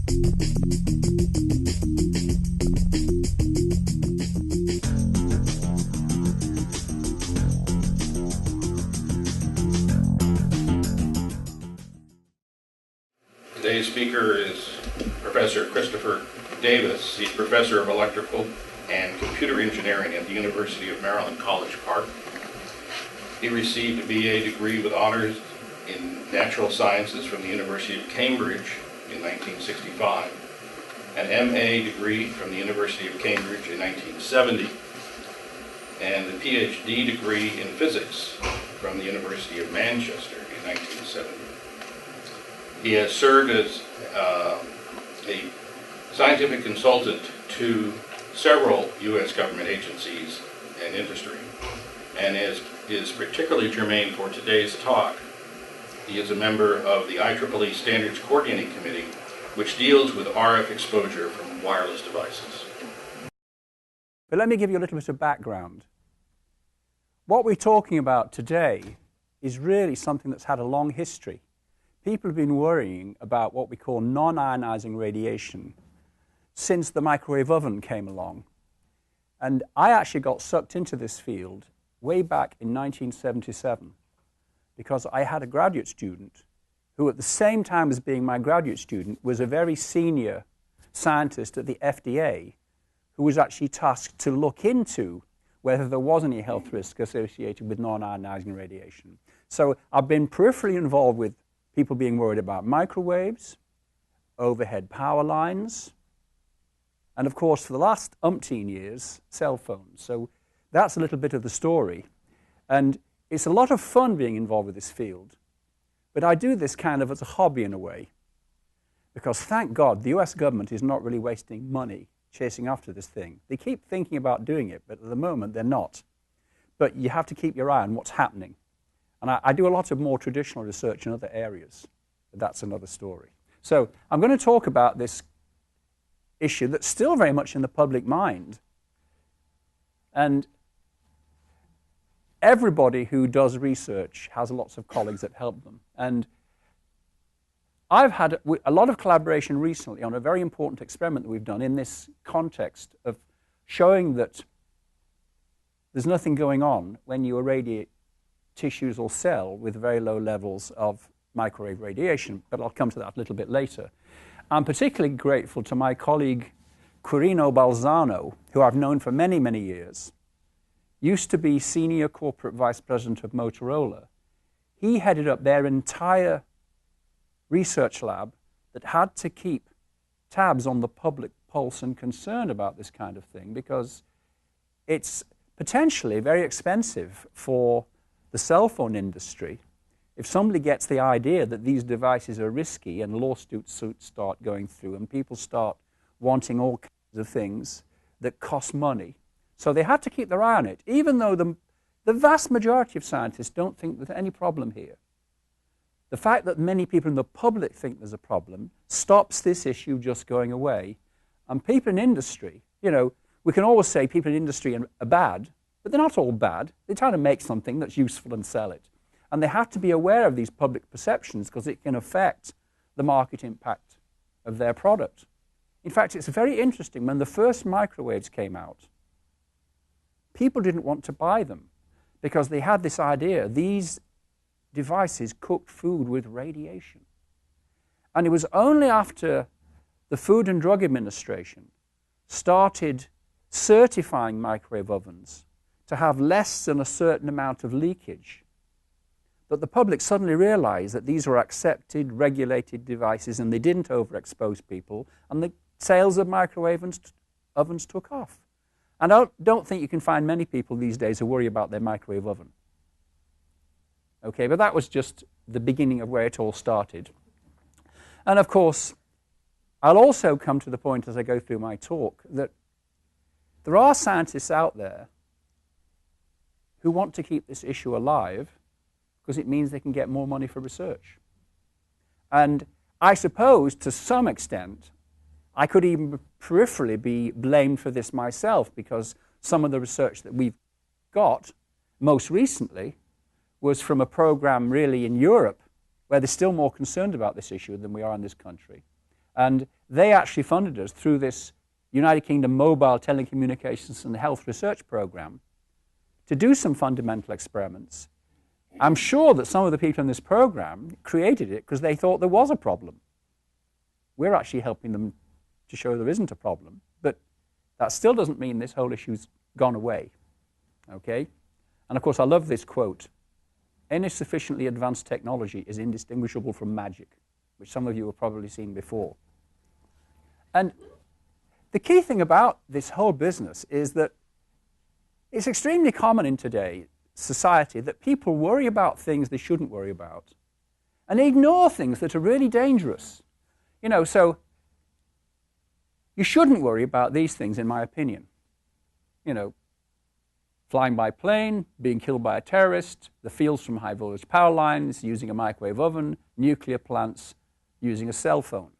Today's speaker is Professor Christopher Davis. He's Professor of Electrical and Computer Engineering at the University of Maryland, College Park. He received a BA degree with honors in Natural Sciences from the University of Cambridge in 1965, an MA degree from the University of Cambridge in 1970, and a PhD degree in Physics from the University of Manchester in 1970. He has served as a scientific consultant to several U.S. government agencies and industry, and is particularly germane for today's talk. He is a member of the IEEE Standards Coordinating Committee, which deals with RF exposure from wireless devices. But let me give you a little bit of background. What we're talking about today is really something that's had a long history. People have been worrying about what we call non-ionizing radiation since the microwave oven came along. And I actually got sucked into this field way back in 1977 because I had a graduate student who, at the same time as being my graduate student, was a very senior scientist at the FDA who was actually tasked to look into whether there was any health risk associated with non-ionizing radiation. So I've been peripherally involved with people being worried about microwaves, overhead power lines, and of course, for the last umpteen years, cell phones. So that's a little bit of the story. And it's a lot of fun being involved with this field. But I do this kind of as a hobby in a way, because thank God the US government is not really wasting money chasing after this thing. They keep thinking about doing it, but at the moment they're not. But you have to keep your eye on what's happening. And I do a lot of more traditional research in other areas, but that's another story. So I'm going to talk about this issue that's still very much in the public mind. And everybody who does research has lots of colleagues that help them. And I've had a lot of collaboration recently on a very important experiment that we've done in this context of showing that there's nothing going on when you irradiate tissues or cell with very low levels of microwave radiation, but I'll come to that a little bit later. I'm particularly grateful to my colleague Quirino Balzano, who I've known for many, many years. Used to be senior corporate vice president of Motorola. He headed up their entire research lab that had to keep tabs on the public pulse and concern about this kind of thing because it's potentially very expensive for the cell phone industry. If somebody gets the idea that these devices are risky and lawsuits start going through and people start wanting all kinds of things that cost money. So they had to keep their eye on it, even though the vast majority of scientists don't think there's any problem here. The fact that many people in the public think there's a problem stops this issue just going away. And people in industry, you know, we can always say people in industry are bad, but they're not all bad. They try to make something that's useful and sell it. And they have to be aware of these public perceptions because it can affect the market impact of their product. In fact, it's very interesting. When the first microwaves came out, people didn't want to buy them because they had this idea these devices cooked food with radiation. And it was only after the Food and Drug Administration started certifying microwave ovens to have less than a certain amount of leakage that the public suddenly realized that these were accepted, regulated devices and they didn't overexpose people, and the sales of microwave ovens took off. And I don't think you can find many people these days who worry about their microwave oven. Okay, but that was just the beginning of where it all started. And of course, I'll also come to the point as I go through my talk that there are scientists out there who want to keep this issue alive because it means they can get more money for research. And I suppose, to some extent, I could even peripherally be blamed for this myself because some of the research that we've got most recently was from a program really in Europe where they're still more concerned about this issue than we are in this country. And they actually funded us through this United Kingdom Mobile Telecommunications and Health Research Program to do some fundamental experiments. I'm sure that some of the people in this program created it because they thought there was a problem. We're actually helping them to show there isn't a problem, but that still doesn't mean this whole issue's gone away, okay? And of course, I love this quote: any sufficiently advanced technology is indistinguishable from magic, which some of you have probably seen before. And the key thing about this whole business is that it's extremely common in today's society that people worry about things they shouldn't worry about and ignore things that are really dangerous. You know, so you shouldn't worry about these things, in my opinion. You know, flying by plane, being killed by a terrorist, the fields from high voltage power lines, using a microwave oven, nuclear plants, using a cell phone.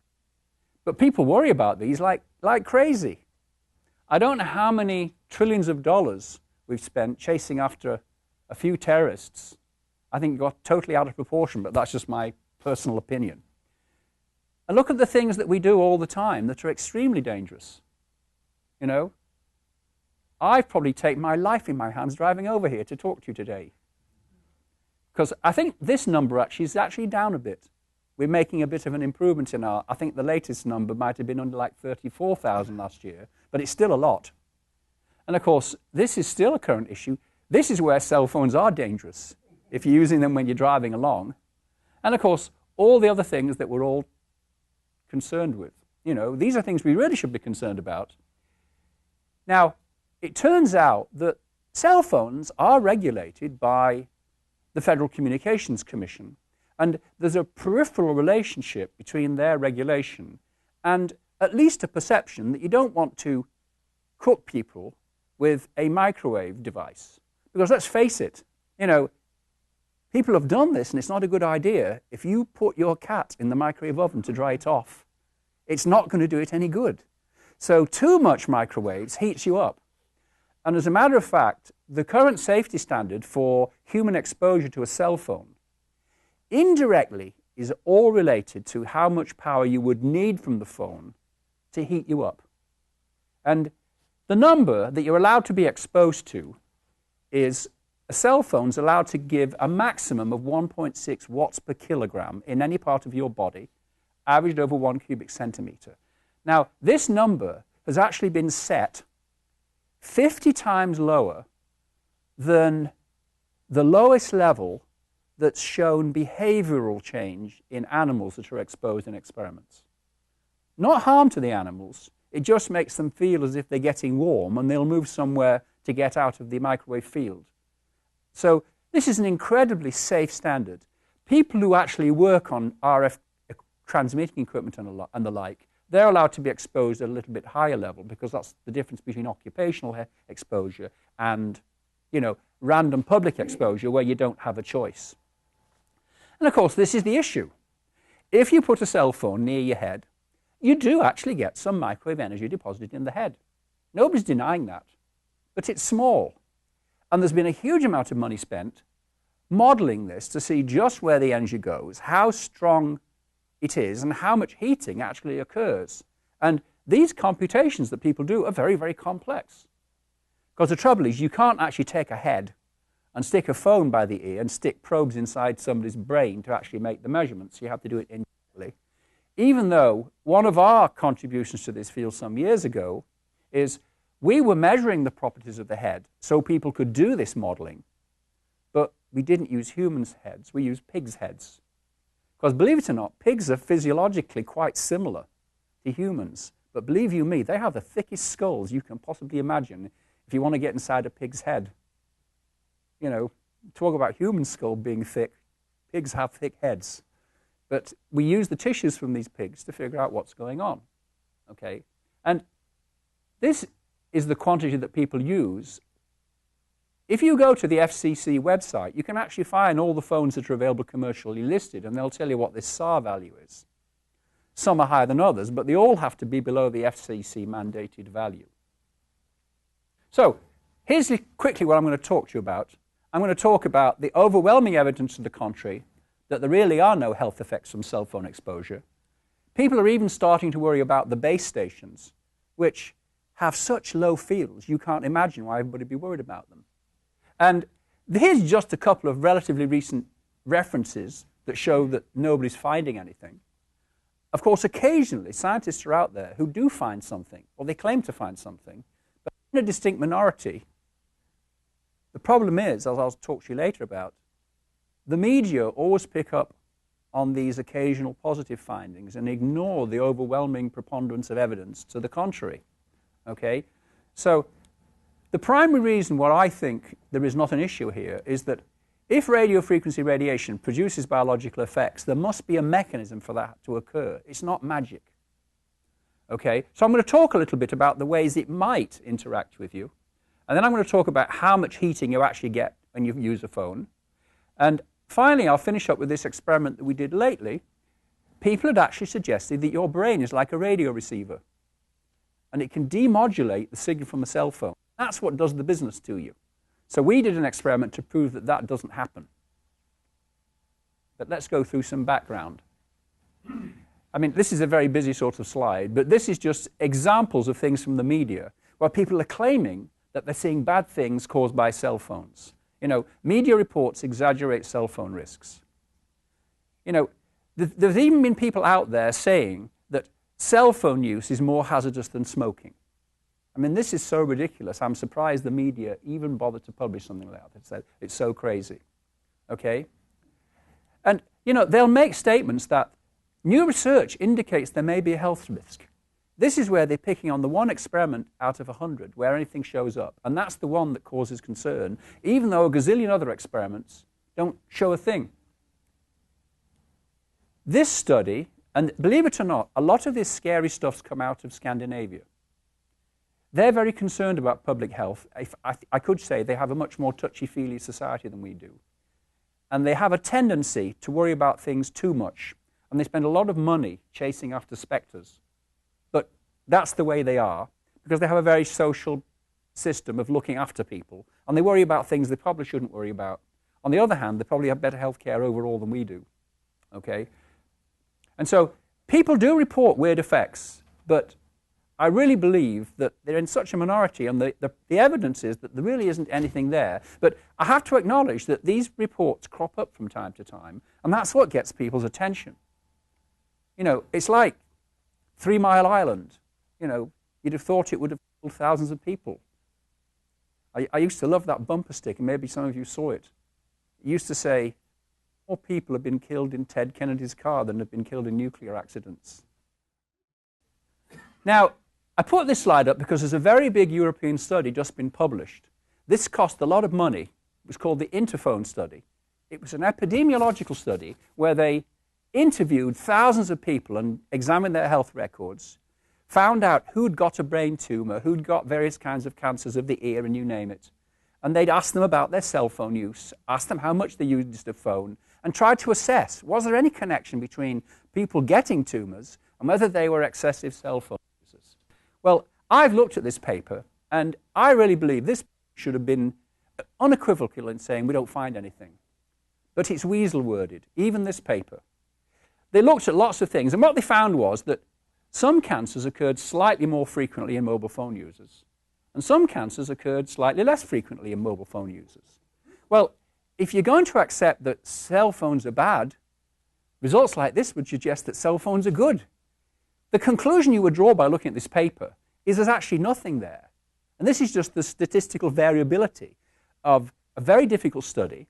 But people worry about these like crazy. I don't know how many trillions of dollars we've spent chasing after a few terrorists. I think it got totally out of proportion, but that's just my personal opinion. And look at the things that we do all the time that are extremely dangerous. You know, I've probably taken my life in my hands driving over here to talk to you today. Because I think this number is actually down a bit. We're making a bit of an improvement in I think the latest number might have been under like 34,000 last year, but it's still a lot. And of course, this is still a current issue. This is where cell phones are dangerous, if you're using them when you're driving along. And of course, all the other things that we're all concerned with. You know, these are things we really should be concerned about. Now, it turns out that cell phones are regulated by the Federal Communications Commission, and there's a peripheral relationship between their regulation and at least a perception that you don't want to cook people with a microwave device. Because let's face it, you know, people have done this, and it's not a good idea. If you put your cat in the microwave oven to dry it off, it's not going to do it any good. So too much microwaves heats you up. And as a matter of fact, the current safety standard for human exposure to a cell phone indirectly is all related to how much power you would need from the phone to heat you up. And the number that you're allowed to be exposed to is a cell phone's allowed to give a maximum of 1.6 watts per kilogram in any part of your body, averaged over 1 cubic centimeter. Now, this number has actually been set 50 times lower than the lowest level that's shown behavioral change in animals that are exposed in experiments. Not harm to the animals, it just makes them feel as if they're getting warm and they'll move somewhere to get out of the microwave field. So this is an incredibly safe standard. People who actually work on RF transmitting equipment and the like, they're allowed to be exposed at a little bit higher level because that's the difference between occupational exposure and, you know, random public exposure where you don't have a choice. And of course, this is the issue. If you put a cell phone near your head, you do actually get some microwave energy deposited in the head. Nobody's denying that. But it's small. And there's been a huge amount of money spent modeling this to see just where the energy goes, how strong it is, and how much heating actually occurs. And these computations that people do are very, very complex. Because the trouble is, you can't actually take a head and stick a phone by the ear and stick probes inside somebody's brain to actually make the measurements. You have to do it indirectly. Even though one of our contributions to this field some years ago is we were measuring the properties of the head so people could do this modeling, but we didn't use humans' heads, we used pigs' heads. Because believe it or not, pigs are physiologically quite similar to humans. But believe you me, they have the thickest skulls you can possibly imagine if you want to get inside a pig's head. You know, talk about human skull being thick, pigs have thick heads. But we use the tissues from these pigs to figure out what's going on. Okay? And this is the quantity that people use. If you go to the FCC website, you can actually find all the phones that are available commercially listed, and they'll tell you what this SAR value is. Some are higher than others, but they all have to be below the FCC mandated value. So here's quickly what I'm going to talk to you about. I'm going to talk about the overwhelming evidence to the contrary, that there really are no health effects from cell phone exposure. People are even starting to worry about the base stations, which have such low fields, you can't imagine why everybody would be worried about them. And here's just a couple of relatively recent references that show that nobody's finding anything. Of course, occasionally, scientists are out there who do find something, or they claim to find something, but in a distinct minority. The problem is, as I'll talk to you later about, the media always pick up on these occasional positive findings and ignore the overwhelming preponderance of evidence to the contrary. Okay? So the primary reason why I think there is not an issue here is that if radio frequency radiation produces biological effects, there must be a mechanism for that to occur. It's not magic. Okay? So I'm going to talk a little bit about the ways it might interact with you. And then I'm going to talk about how much heating you actually get when you use a phone. And finally, I'll finish up with this experiment that we did lately. People had actually suggested that your brain is like a radio receiver. And it can demodulate the signal from a cell phone. That's what does the business to you. So we did an experiment to prove that that doesn't happen. But let's go through some background. I mean, this is a very busy sort of slide, but this is just examples of things from the media where people are claiming that they're seeing bad things caused by cell phones. You know, media reports exaggerate cell phone risks. You know, there's even been people out there saying that cell phone use is more hazardous than smoking. I mean, this is so ridiculous. I'm surprised the media even bothered to publish something like that. It's so crazy. Okay? And, you know, they'll make statements that new research indicates there may be a health risk. This is where they're picking on the one experiment out of 100 where anything shows up. And that's the one that causes concern, even though a gazillion other experiments don't show a thing. This study, and believe it or not, a lot of this scary stuff's come out of Scandinavia. They're very concerned about public health. I could say they have a much more touchy-feely society than we do. And they have a tendency to worry about things too much. And they spend a lot of money chasing after spectres. But that's the way they are, because they have a very social system of looking after people. And they worry about things they probably shouldn't worry about. On the other hand, they probably have better health care overall than we do. Okay? And so people do report weird effects, but I really believe that they're in such a minority, and the evidence is that there really isn't anything there. But I have to acknowledge that these reports crop up from time to time, and that's what gets people's attention. You know, it's like 3 Mile Island. You know, you'd have thought it would have killed thousands of people. I used to love that bumper stick, and maybe some of you saw it. It used to say, more people have been killed in Ted Kennedy's car than have been killed in nuclear accidents. Now, I put this slide up because there's a very big European study just been published. This cost a lot of money. It was called the Interphone study. It was an epidemiological study where they interviewed thousands of people and examined their health records, found out who'd got a brain tumor, who'd got various kinds of cancers of the ear, and you name it. And they'd ask them about their cell phone use, ask them how much they used the phone, and tried to assess, was there any connection between people getting tumors and whether they were excessive cell phone users? Well, I've looked at this paper, and I really believe this should have been unequivocal in saying we don't find anything. But it's weasel-worded, even this paper. They looked at lots of things, and what they found was that some cancers occurred slightly more frequently in mobile phone users, and some cancers occurred slightly less frequently in mobile phone users. Well, if you're going to accept that cell phones are bad, results like this would suggest that cell phones are good. The conclusion you would draw by looking at this paper is there's actually nothing there. And this is just the statistical variability of a very difficult study.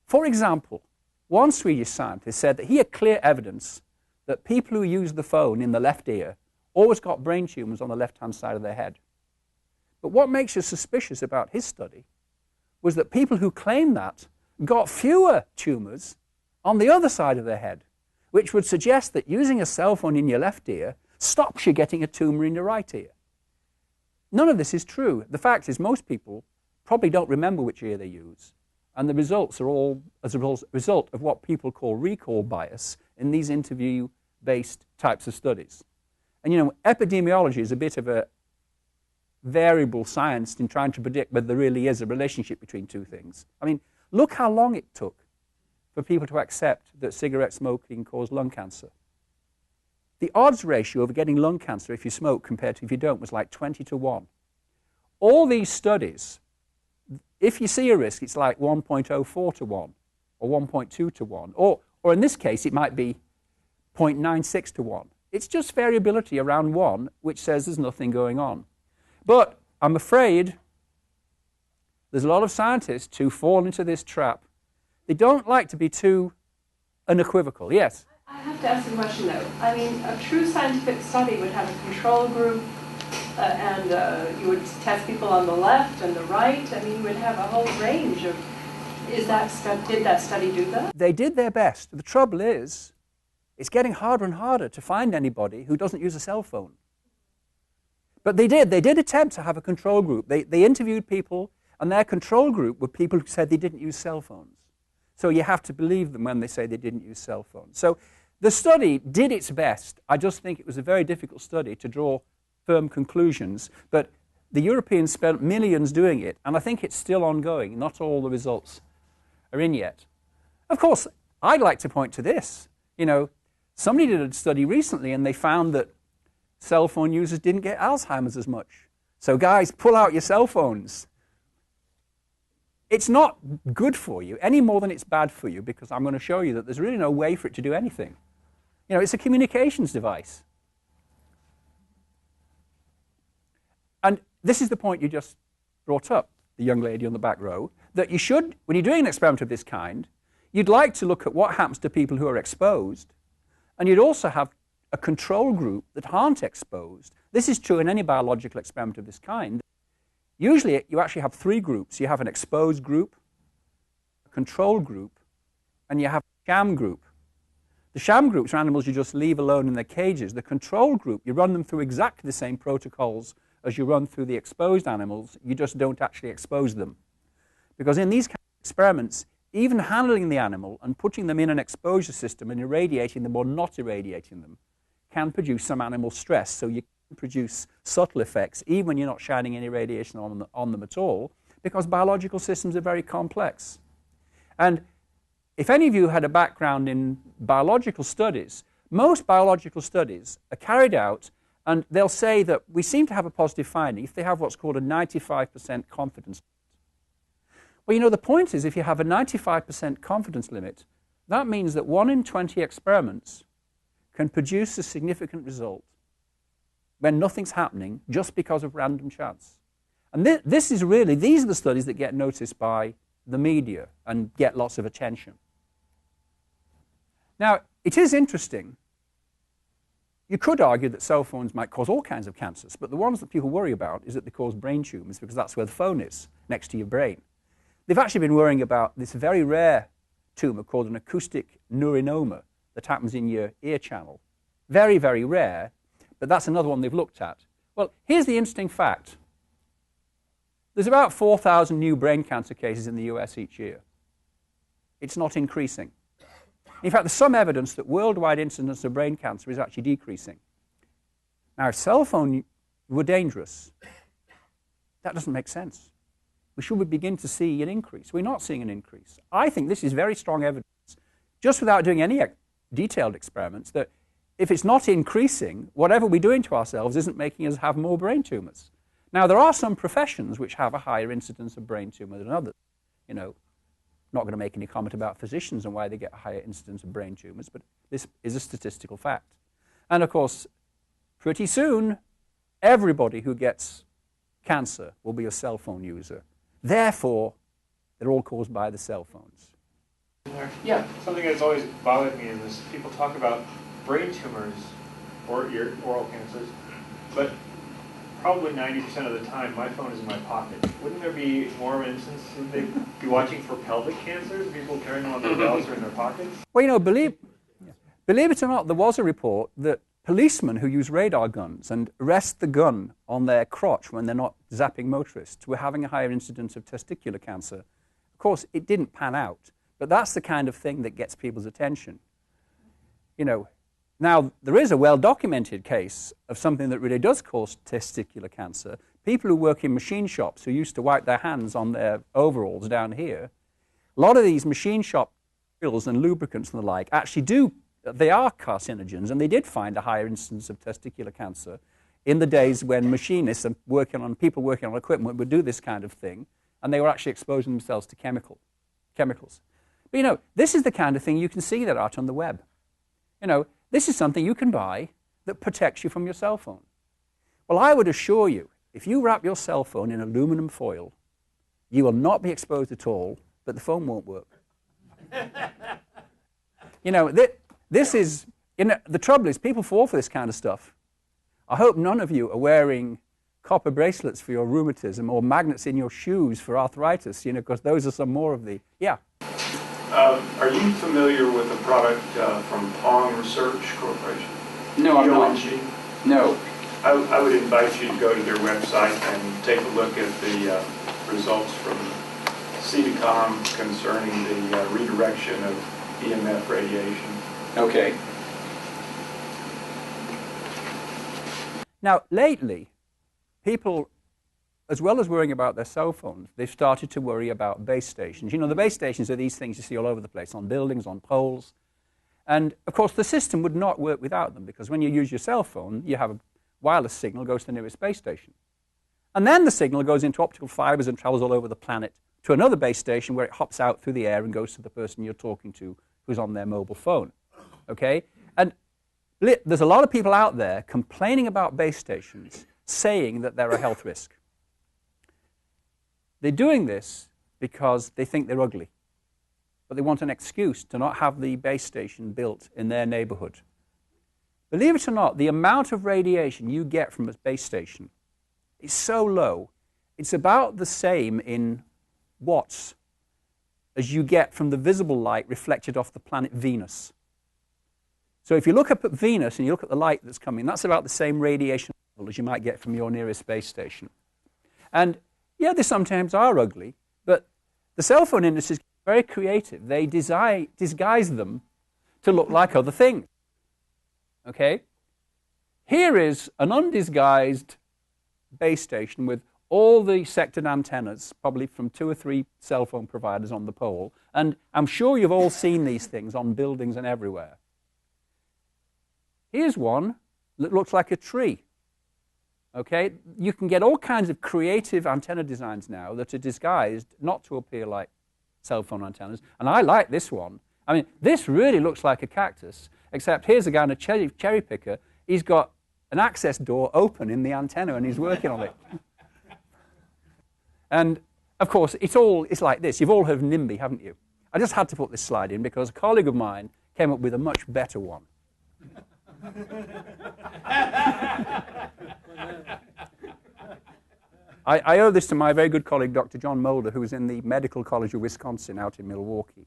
For example, one Swedish scientist said that he had clear evidence that people who used the phone in the left ear always got brain tumors on the left-hand side of their head. But what makes us suspicious about his study was that people who claimed that got fewer tumors on the other side of their head, which would suggest that using a cell phone in your left ear stops you getting a tumor in your right ear. None of this is true. The fact is most people probably don't remember which ear they use, and the results are all as a result of what people call recall bias in these interview-based types of studies. And you know, epidemiology is a bit of a variable science in trying to predict whether there really is a relationship between two things. I mean, look how long it took for people to accept that cigarette smoking caused lung cancer. the odds ratio of getting lung cancer if you smoke compared to if you don't was like 20 to 1. All these studies, if you see a risk, it's like 1.04 to 1 or 1.2 to 1. Or in this case, it might be 0.96 to 1. It's just variability around 1, which says there's nothing going on. But I'm afraid there's a lot of scientists who fall into this trap. They don't like to be too unequivocal. Yes? I have to ask a question, though. I mean, a true scientific study would have a control group, and you would test people on the left and the right. I mean, you would have a whole range of... did that study do that? They did their best. The trouble is, it's getting harder and harder to find anybody who doesn't use a cell phone. But they did attempt to have a control group. They interviewed people, and their control group were people who said they didn't use cell phones. So you have to believe them when they say they didn't use cell phones. So the study did its best. I just think it was a very difficult study to draw firm conclusions. But the Europeans spent millions doing it, and I think it's still ongoing. Not all the results are in yet. Of course, I'd like to point to this. You know, somebody did a study recently, and they found that cell phone users didn't get Alzheimer's as much. So guys, pull out your cell phones. It's not good for you any more than it's bad for you, because I'm going to show you that there's really no way for it to do anything. You know, it's a communications device. And this is the point you just brought up, the young lady on the back row, that you should, when you're doing an experiment of this kind, you'd like to look at what happens to people who are exposed, and you'd also have a control group that aren't exposed. This is true in any biological experiment of this kind. Usually, you actually have 3 groups. You have an exposed group, a control group, and you have a sham group. The sham groups are animals you just leave alone in their cages. The control group, you run them through exactly the same protocols as you run through the exposed animals. You just don't actually expose them. Because in these kind of experiments, even handling the animal and putting them in an exposure system and irradiating them or not irradiating them can produce some animal stress. So you can produce subtle effects, even when you're not shining any radiation on them at all, because biological systems are very complex. And if any of you had a background in biological studies, most biological studies are carried out, and they'll say that we seem to have a positive finding if they have what's called a 95% confidence. Well, you know, the point is, if you have a 95% confidence limit, that means that 1 in 20 experiments can produce a significant result when nothing's happening just because of random chance. And these are the studies that get noticed by the media and get lots of attention. Now, it is interesting. You could argue that cell phones might cause all kinds of cancers, but the ones that people worry about is that they cause brain tumors, because that's where the phone is, next to your brain. They've actually been worrying about this very rare tumor called an acoustic neurinoma that happens in your ear channel. Very, very rare, but that's another one they've looked at. Well, here's the interesting fact. There's about 4,000 new brain cancer cases in the US each year. It's not increasing. In fact, there's some evidence that worldwide incidence of brain cancer is actually decreasing. Now, if cell phones were dangerous, that doesn't make sense. We should begin to see an increase. We're not seeing an increase. I think this is very strong evidence, just without doing any detailed experiments, that if it's not increasing, whatever we're doing to ourselves isn't making us have more brain tumors. Now, there are some professions which have a higher incidence of brain tumor than others. You know, not going to make any comment about physicians and why they get a higher incidence of brain tumors, but this is a statistical fact. And of course, pretty soon, everybody who gets cancer will be a cell phone user. Therefore, they're all caused by the cell phones. Yeah, something that's always bothered me is people talk about brain tumors or oral cancers, but probably 90% of the time my phone is in my pocket. Wouldn't there be more of an instance that they'd be watching for pelvic cancers, people carrying them on their belts or in their pockets? Well, you know, believe it or not, there was a report that policemen who use radar guns and rest the gun on their crotch when they're not zapping motorists were having a higher incidence of testicular cancer. Of course, it didn't pan out, but that's the kind of thing that gets people's attention. You know, now, there is a well-documented case of something that really does cause testicular cancer. People who work in machine shops who used to wipe their hands on their overalls down here, a lot of these machine shop oils and lubricants and the like actually do they are carcinogens, and they did find a higher incidence of testicular cancer in the days when machinists and people working on equipment would do this kind of thing, and they were actually exposing themselves to chemicals. But, you know, this is the kind of thing you can see that out on the web. You know, this is something you can buy that protects you from your cell phone. Well, I would assure you, if you wrap your cell phone in aluminum foil, you will not be exposed at all, but the phone won't work. You know, this is, you know, the trouble is people fall for this kind of stuff. I hope none of you are wearing copper bracelets for your rheumatism or magnets in your shoes for arthritis, you know, because those are some more of the, yeah. Are you familiar with a product from Pong Research Corporation? No, I'm not. PONG? No. I would invite you to go to their website and take a look at the results from CDCOM concerning the redirection of EMF radiation. Okay. Now, lately, people, as well as worrying about their cell phones, they've started to worry about base stations. You know, the base stations are these things you see all over the place, on buildings, on poles. And, of course, the system would not work without them, because when you use your cell phone, you have a wireless signal goes to the nearest base station. And then the signal goes into optical fibers and travels all over the planet to another base station where it hops out through the air and goes to the person you're talking to who's on their mobile phone. Okay? And there's a lot of people out there complaining about base stations, saying that they're a health risk. They're doing this because they think they're ugly. But they want an excuse to not have the base station built in their neighborhood. Believe it or not, the amount of radiation you get from a base station is so low, it's about the same in watts as you get from the visible light reflected off the planet Venus. So if you look up at Venus and you look at the light that's coming, that's about the same radiation level as you might get from your nearest base station. And yeah, they sometimes are ugly, but the cell phone industry is very creative. They disguise them to look like other things. Okay? Here is an undisguised base station with all the sectored antennas, probably from 2 or 3 cell phone providers on the pole. And I'm sure you've all seen these things on buildings and everywhere. Here's one that looks like a tree. Okay? You can get all kinds of creative antenna designs now that are disguised not to appear like cell phone antennas. And I like this one. I mean, this really looks like a cactus, except here's a guy in a cherry picker. He's got an access door open in the antenna and he's working on it. And, of course, it's like this. You've all heard of NIMBY, haven't you? I just had to put this slide in because a colleague of mine came up with a much better one. I owe this to my very good colleague, Dr. John Mulder, who is in the Medical College of Wisconsin out in Milwaukee.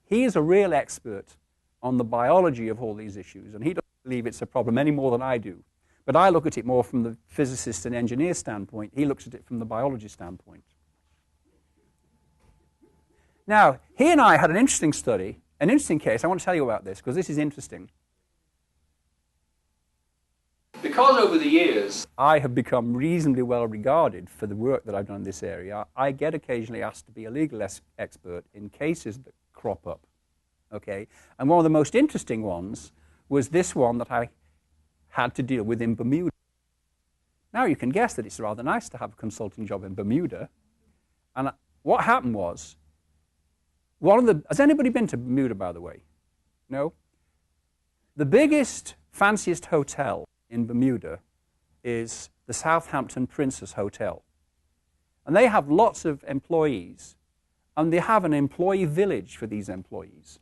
He is a real expert on the biology of all these issues, and he doesn't believe it's a problem any more than I do. But I look at it more from the physicist and engineer standpoint. He looks at it from the biology standpoint. Now, he and I had an interesting study, an interesting case. I want to tell you about this because this is interesting. Because over the years I have become reasonably well regarded for the work that I've done in this area, I get occasionally asked to be a legal expert in cases that crop up. Okay? And one of the most interesting ones was this one that I had to deal with in Bermuda. Now you can guess that it's rather nice to have a consulting job in Bermuda. And what happened was, has anybody been to Bermuda, by the way? No? The biggest, fanciest hotel in Bermuda is the Southampton Princess Hotel. And they have lots of employees, and they have an employee village for these employees.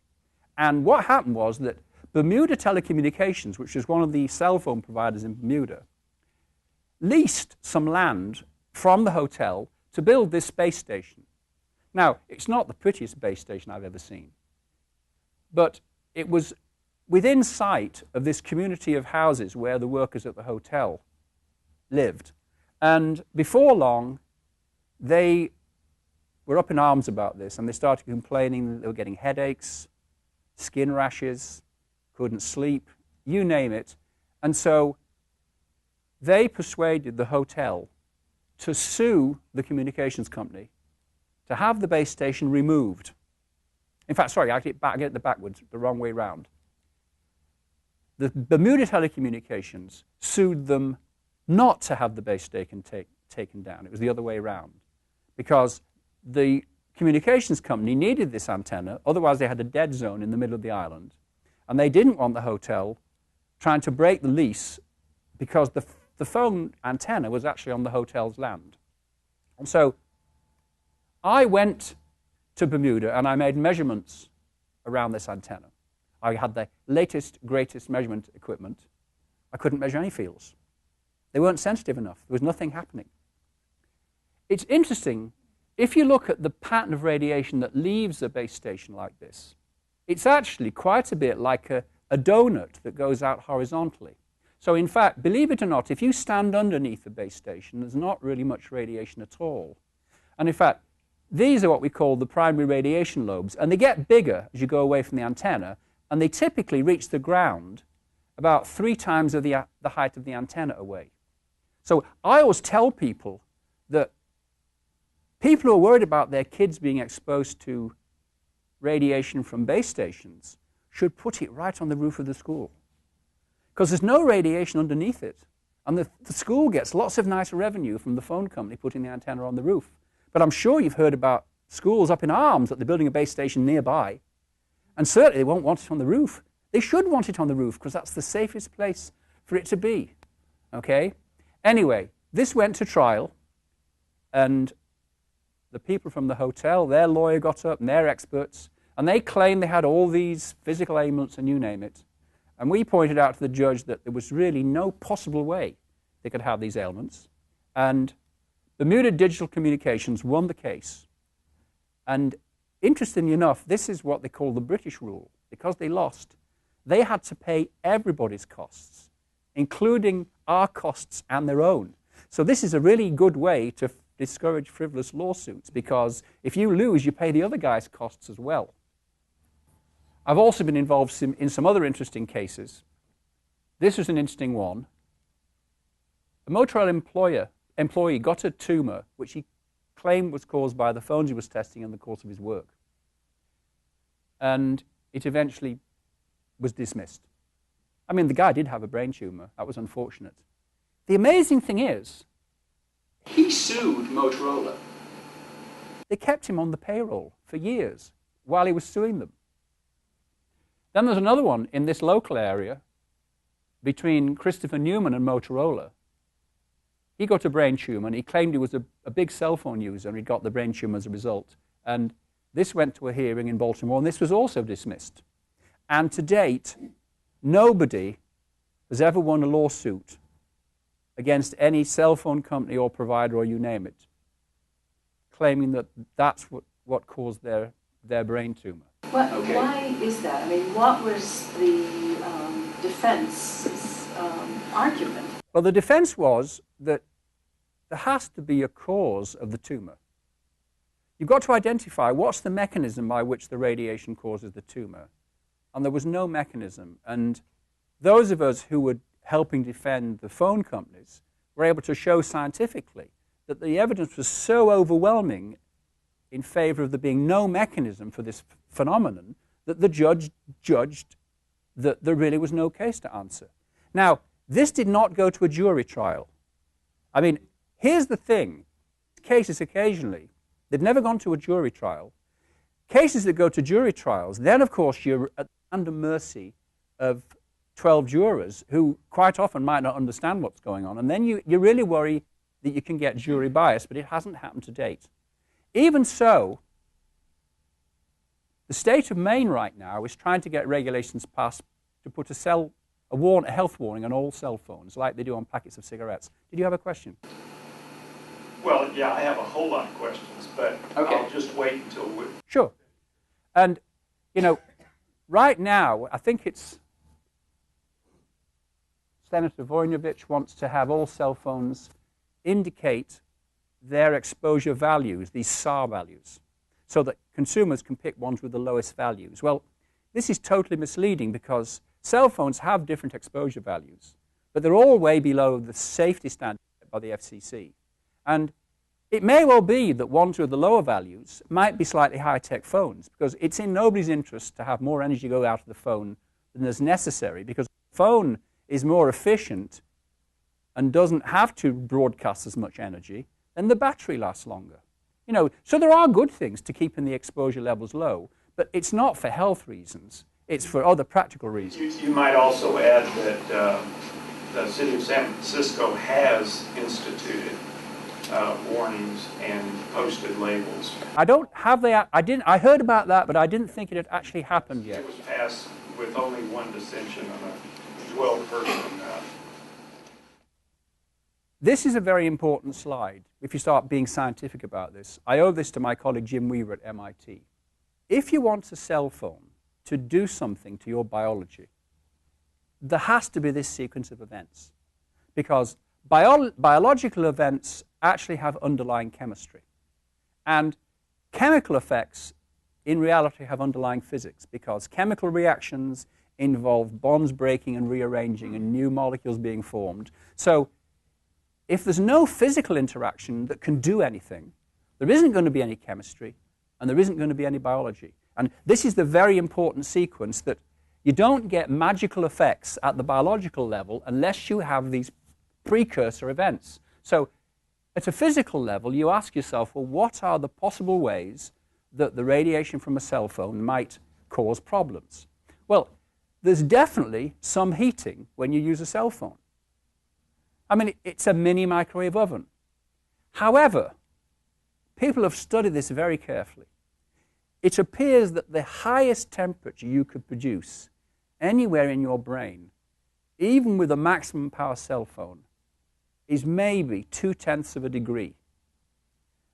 And what happened was that Bermuda Telecommunications, which is one of the cell phone providers in Bermuda, leased some land from the hotel to build this space station. Now, it's not the prettiest base station I've ever seen, but it was within sight of this community of houses where the workers at the hotel lived. And before long, they were up in arms about this, and they started complaining that they were getting headaches, skin rashes, couldn't sleep, you name it. And so they persuaded the hotel to sue the communications company to have the base station removed. In fact, sorry, I get it backwards, the wrong way round. the Bermuda Telecommunications sued them not to have the base station taken down. It was the other way around, because the communications company needed this antenna, otherwise they had a dead zone in the middle of the island, and they didn't want the hotel trying to break the lease because the phone antenna was actually on the hotel's land. And so I went to Bermuda and I made measurements around this antenna. I had the latest, greatest measurement equipment. I couldn't measure any fields. They weren't sensitive enough. There was nothing happening. It's interesting, if you look at the pattern of radiation that leaves a base station like this, it's actually quite a bit like a donut that goes out horizontally. So in fact, believe it or not, if you stand underneath the base station, there's not really much radiation at all. And in fact, these are what we call the primary radiation lobes, and they get bigger as you go away from the antenna, and they typically reach the ground about 3 times of the height of the antenna away. So I always tell people that people who are worried about their kids being exposed to radiation from base stations should put it right on the roof of the school, because there's no radiation underneath it. And the school gets lots of nice revenue from the phone company putting the antenna on the roof. But I'm sure you've heard about schools up in arms that they're building a base station nearby, and certainly they won't want it on the roof. They should want it on the roof because that's the safest place for it to be. Okay? Anyway, this went to trial, and the people from the hotel, their lawyer got up and their experts, and they claimed they had all these physical ailments and you name it. And we pointed out to the judge that there was really no possible way they could have these ailments. And Bermuda Digital Communications won the case. And interestingly enough, this is what they call the British rule. Because they lost, they had to pay everybody's costs, including our costs and their own. So this is a really good way to discourage frivolous lawsuits, because if you lose, you pay the other guy's costs as well. I've also been involved in some other interesting cases. This was an interesting one. A Motorola employee got a tumor which he claimed was caused by the phones he was testing in the course of his work. And it eventually was dismissed. I mean, the guy did have a brain tumor. That was unfortunate. The amazing thing is, he sued Motorola. They kept him on the payroll for years while he was suing them. Then there's another one in this local area between Christopher Newman and Motorola. He got a brain tumor, and he claimed he was a big cell phone user, and he got the brain tumor as a result. And this went to a hearing in Baltimore, and this was also dismissed. And to date, nobody has ever won a lawsuit against any cell phone company or provider or you name it, claiming that that's what caused their brain tumor. Well, okay. Why is that? I mean, what was the defense's argument? Well, the defense was that there has to be a cause of the tumor. You've got to identify what's the mechanism by which the radiation causes the tumor. And there was no mechanism. And those of us who were helping defend the phone companies were able to show scientifically that the evidence was so overwhelming in favor of there being no mechanism for this phenomenon that the judge judged that there really was no case to answer. Now, this did not go to a jury trial. I mean, here's the thing. Cases occasionally, they've never gone to a jury trial. Cases that go to jury trials, then of course you're under mercy of 12 jurors who quite often might not understand what's going on. And then you really worry that you can get jury bias, but it hasn't happened to date. Even so, the state of Maine right now is trying to get regulations passed to put a health warning on all cell phones, like they do on packets of cigarettes. Did you have a question? Well, yeah, I have a whole lot of questions, but okay. I'll just wait until we... Sure. And, you know, right now, I think it's Senator Voinovich wants to have all cell phones indicate their exposure values, these SAR values, so that consumers can pick ones with the lowest values. Well, this is totally misleading because cell phones have different exposure values, but they're all way below the safety standard by the FCC. And it may well be that ones with the lower values might be slightly high-tech phones, because it's in nobody's interest to have more energy go out of the phone than is necessary, because phone is more efficient and doesn't have to broadcast as much energy, then the battery lasts longer. You know, so there are good things to keeping the exposure levels low, but it's not for health reasons. It's for other practical reasons. You might also add that the city of San Francisco has instituted warnings and posted labels. I don't have the, I heard about that, but I didn't think it had actually happened yet. It was passed with only one dissension on a 12-person. This is a very important slide if you start being scientific about this. I owe this to my colleague Jim Weaver at MIT. If you want a cell phone to do something to your biology, there has to be this sequence of events, because biological events actually have underlying chemistry. And chemical effects, in reality, have underlying physics, because chemical reactions involve bonds breaking and rearranging and new molecules being formed. So if there's no physical interaction that can do anything, there isn't going to be any chemistry, and there isn't going to be any biology. And this is the very important sequence, that you don't get magical effects at the biological level unless you have these precursor events. So at a physical level, you ask yourself, well, what are the possible ways that the radiation from a cell phone might cause problems? Well, there's definitely some heating when you use a cell phone. I mean, it's a mini microwave oven. However, people have studied this very carefully. It appears that the highest temperature you could produce anywhere in your brain, even with a maximum power cell phone, is maybe 0.2 of a degree.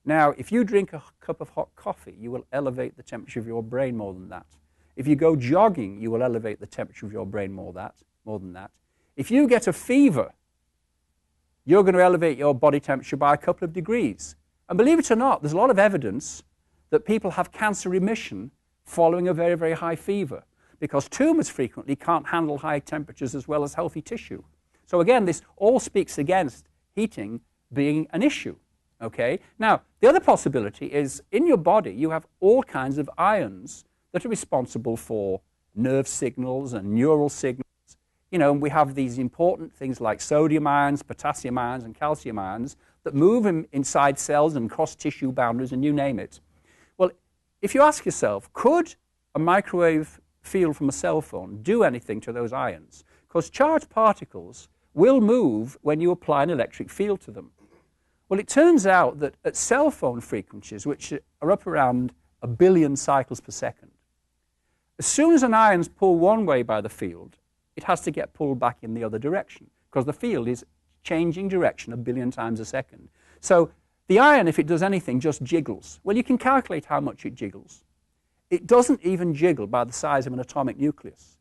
Now, if you drink a cup of hot coffee, you will elevate the temperature of your brain more than that. If you go jogging, you will elevate the temperature of your brain more than that. If you get a fever, you're going to elevate your body temperature by a couple of degrees. And believe it or not, there's a lot of evidence that people have cancer remission following a very, very high fever, because tumors frequently can't handle high temperatures as well as healthy tissue. So again, this all speaks against heating being an issue. Okay? Now, the other possibility is in your body you have all kinds of ions that are responsible for nerve signals and neural signals. You know, and we have these important things like sodium ions, potassium ions, and calcium ions that move inside cells and cross tissue boundaries, and you name it. Well, if you ask yourself, could a microwave field from a cell phone do anything to those ions? Because charged particles will move when you apply an electric field to them. Well, it turns out that at cell phone frequencies, which are up around 1 billion cycles per second, as soon as an ion's pulled one way by the field, it has to get pulled back in the other direction, because the field is changing direction 1 billion times a second. So the ion, if it does anything, just jiggles. Well, you can calculate how much it jiggles. It doesn't even jiggle by the size of an atomic nucleus,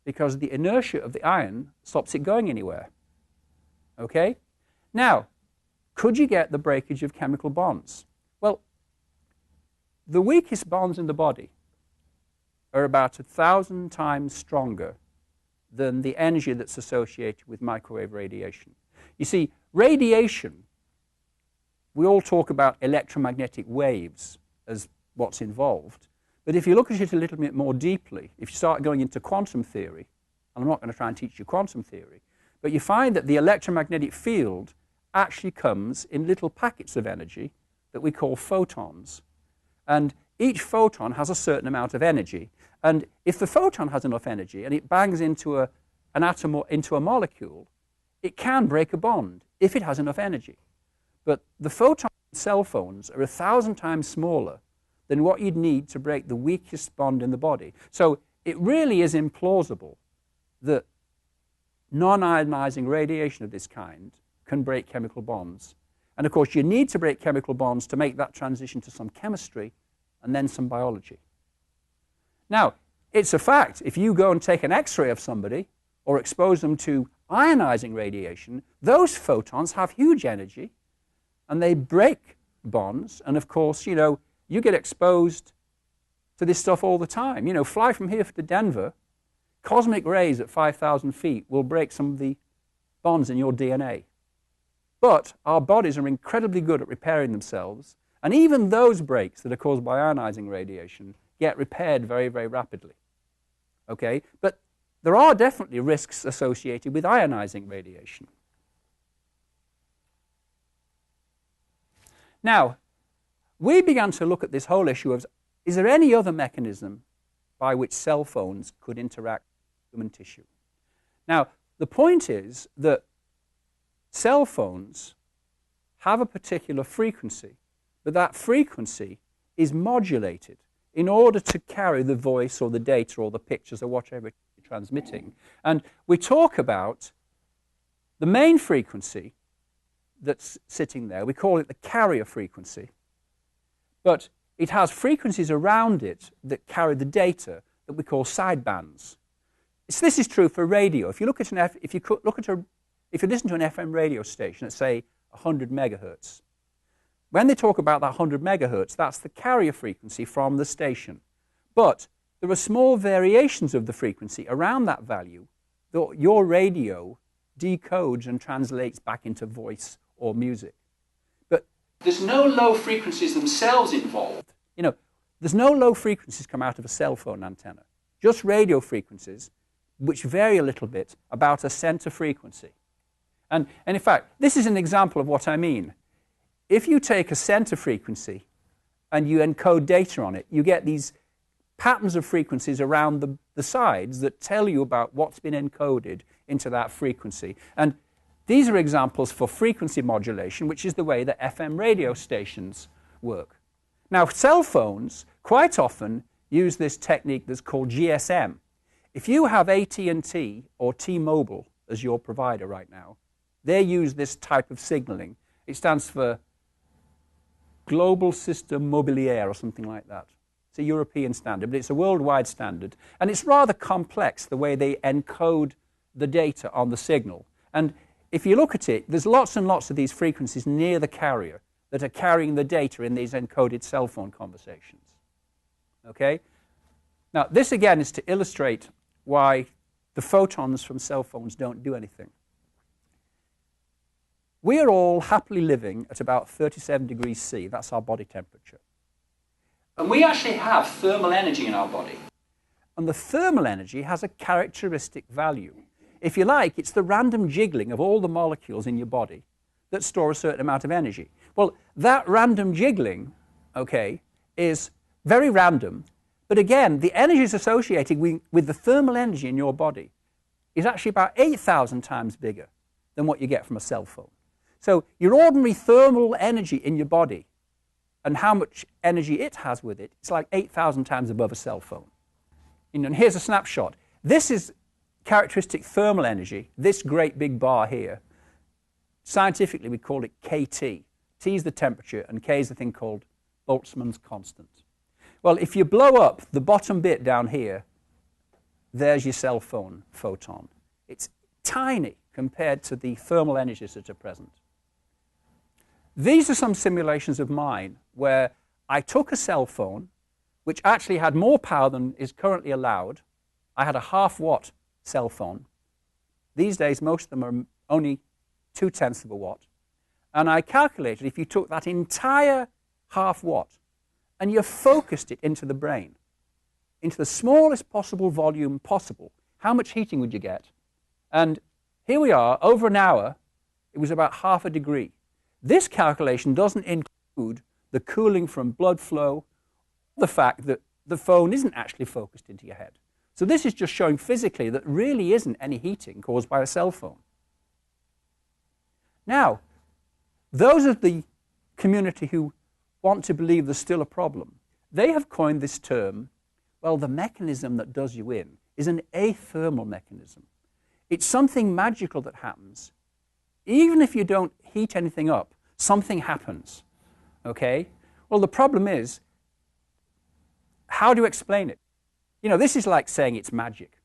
because the inertia of the ion stops it going anywhere. Okay? Now, could you get the breakage of chemical bonds? Well, the weakest bonds in the body are about 1,000 times stronger than the energy that's associated with microwave radiation. You see, radiation, we all talk about electromagnetic waves as what's involved. But if you look at it a little bit more deeply, if you start going into quantum theory, and I'm not going to try and teach you quantum theory, but you find that the electromagnetic field actually comes in little packets of energy that we call photons. And each photon has a certain amount of energy. And if the photon has enough energy and it bangs into an atom or into a molecule, it can break a bond if it has enough energy. But the photon cell phones are 1,000 times smaller than what you'd need to break the weakest bond in the body. So it really is implausible that non-ionizing radiation of this kind can break chemical bonds. And of course, you need to break chemical bonds to make that transition to some chemistry and then some biology. Now, it's a fact, if you go and take an X-ray of somebody or expose them to ionizing radiation, those photons have huge energy and they break bonds. And of course, you know, you get exposed to this stuff all the time. You know, fly from here to Denver, cosmic rays at 5,000 feet will break some of the bonds in your DNA. But our bodies are incredibly good at repairing themselves, and even those breaks that are caused by ionizing radiation get repaired very, very rapidly. Okay? But there are definitely risks associated with ionizing radiation. Now, we began to look at this whole issue of, is there any other mechanism by which cell phones could interact with human tissue? Now, the point is that cell phones have a particular frequency, but that frequency is modulated in order to carry the voice or the data or the pictures or whatever you're transmitting. And we talk about the main frequency that's sitting there. We call it the carrier frequency. But it has frequencies around it that carry the data that we call sidebands. This is true for radio. If you look at if you listen to an FM radio station at, say, 100 megahertz, when they talk about that 100 megahertz, that's the carrier frequency from the station. But there are small variations of the frequency around that value that your radio decodes and translates back into voice or music. But there's no low frequencies themselves involved. You know, there's no low frequencies come out of a cell phone antenna, just radio frequencies, which vary a little bit about a center frequency. And in fact, this is an example of what I mean. If you take a center frequency and you encode data on it, you get these patterns of frequencies around the sides that tell you about what's been encoded into that frequency. And these are examples for frequency modulation, which is the way that FM radio stations work. Now, cell phones quite often use this technique that's called GSM. If you have AT&T or T-Mobile as your provider right now, they use this type of signaling. It stands for Global System Mobilier or something like that. It's a European standard, but it's a worldwide standard. And it's rather complex, the way they encode the data on the signal. And if you look at it, there's lots and lots of these frequencies near the carrier that are carrying the data in these encoded cell phone conversations. Okay? Now, this again is to illustrate why the photons from cell phones don't do anything. We are all happily living at about 37 degrees C. That's our body temperature. And we actually have thermal energy in our body. And the thermal energy has a characteristic value. If you like, it's the random jiggling of all the molecules in your body that store a certain amount of energy. Well, that random jiggling, okay, is very random. But again, the energy associated with the thermal energy in your body is actually about 8,000 times bigger than what you get from a cell phone. So your ordinary thermal energy in your body and how much energy it has with it, it's like 8,000 times above a cell phone. And here's a snapshot. This is characteristic thermal energy, this great big bar here. Scientifically, we call it KT. T is the temperature, and K is the thing called Boltzmann's constant. Well, if you blow up the bottom bit down here, there's your cell phone photon. It's tiny compared to the thermal energies that are present. These are some simulations of mine where I took a cell phone, which actually had more power than is currently allowed. I had a half-watt cell phone. These days, most of them are only 0.2 of a watt. And I calculated if you took that entire half-watt and you focused it into the brain, into the smallest possible volume possible, how much heating would you get? And here we are, over an hour, it was about 0.5 degree. This calculation doesn't include the cooling from blood flow, the fact that the phone isn't actually focused into your head. So this is just showing physically that really isn't any heating caused by a cell phone. Now, those of the community who want to believe there's still a problem, they have coined this term, well, the mechanism that does you in is an athermal mechanism. It's something magical that happens. Even if you don't heat anything up, something happens. Okay? Well, the problem is, how do you explain it? You know, this is like saying it's magic.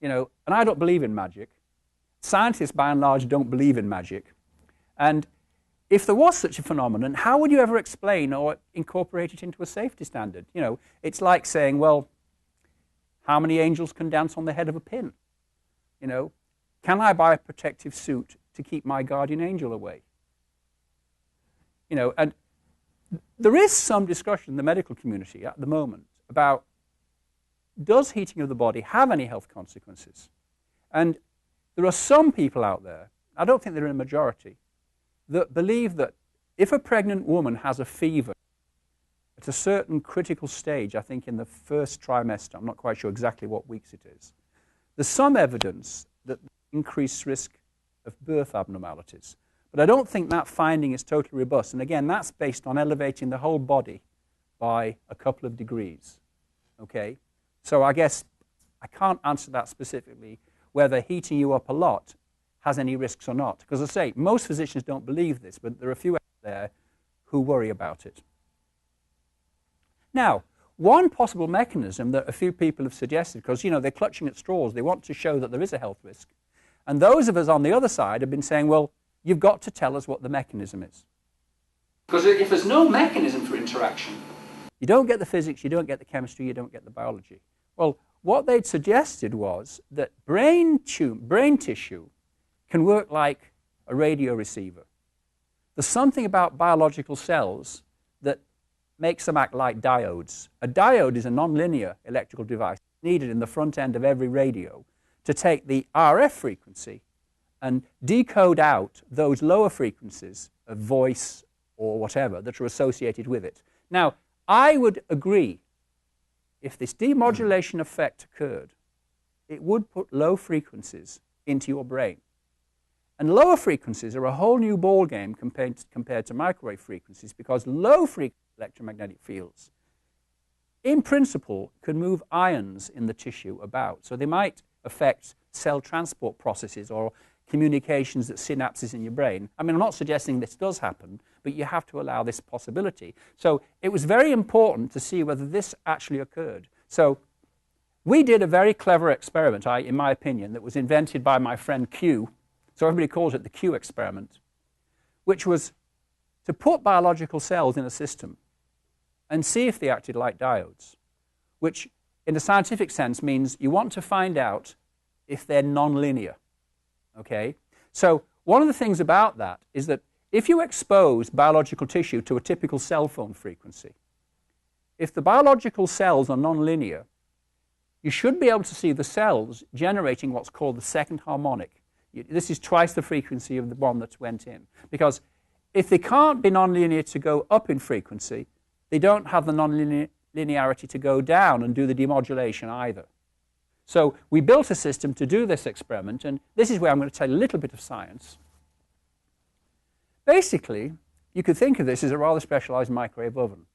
You know, and I don't believe in magic. Scientists, by and large, don't believe in magic. And if there was such a phenomenon, how would you ever explain or incorporate it into a safety standard? You know, it's like saying, well, how many angels can dance on the head of a pin? You know, can I buy a protective suit to keep my guardian angel away? You know, and there is some discussion in the medical community at the moment about, does heating of the body have any health consequences? And there are some people out there, I don't think they're in a majority, that believe that if a pregnant woman has a fever at a certain critical stage, I think in the first trimester, I'm not quite sure exactly what weeks it is, there's some evidence that increased risk of birth abnormalities. But I don't think that finding is totally robust. And again, that's based on elevating the whole body by a couple of degrees. Okay? So I guess I can't answer that specifically, whether heating you up a lot has any risks or not. Because as I say, most physicians don't believe this, but there are a few out there who worry about it. Now, one possible mechanism that a few people have suggested, because, they're clutching at straws, they want to show that there is a health risk. And those of us on the other side have been saying, well, you've got to tell us what the mechanism is. Because if there's no mechanism for interaction, you don't get the physics, you don't get the chemistry, you don't get the biology. Well, what they'd suggested was that brain tissue can work like a radio receiver. There's something about biological cells that makes them act like diodes. A diode is a nonlinear electrical device needed in the front end of every radio to take the RF frequency and decode out those lower frequencies of voice or whatever that are associated with it. Now, I would agree, if this demodulation effect occurred, it would put low frequencies into your brain. And lower frequencies are a whole new ballgame compared to microwave frequencies, because low-frequency electromagnetic fields, in principle, can move ions in the tissue about. So they might affect cell transport processes or communications at synapses in your brain. I mean, I'm not suggesting this does happen, but you have to allow this possibility. So it was very important to see whether this actually occurred. So we did a very clever experiment, in my opinion, that was invented by my friend Q. So everybody calls it the Q experiment, which was to put biological cells in a system and see if they acted like diodes, which in a scientific sense means you want to find out if they're nonlinear. Okay? So one of the things about that is that if you expose biological tissue to a typical cell phone frequency, if the biological cells are nonlinear, you should be able to see the cells generating what's called the second harmonic. This is twice the frequency of the one that went in. Because if they can't be nonlinear to go up in frequency, they don't have the nonlinearity to go down and do the demodulation either. So we built a system to do this experiment, and this is where I'm going to tell you a little bit of science. Basically, you could think of this as a rather specialized microwave oven.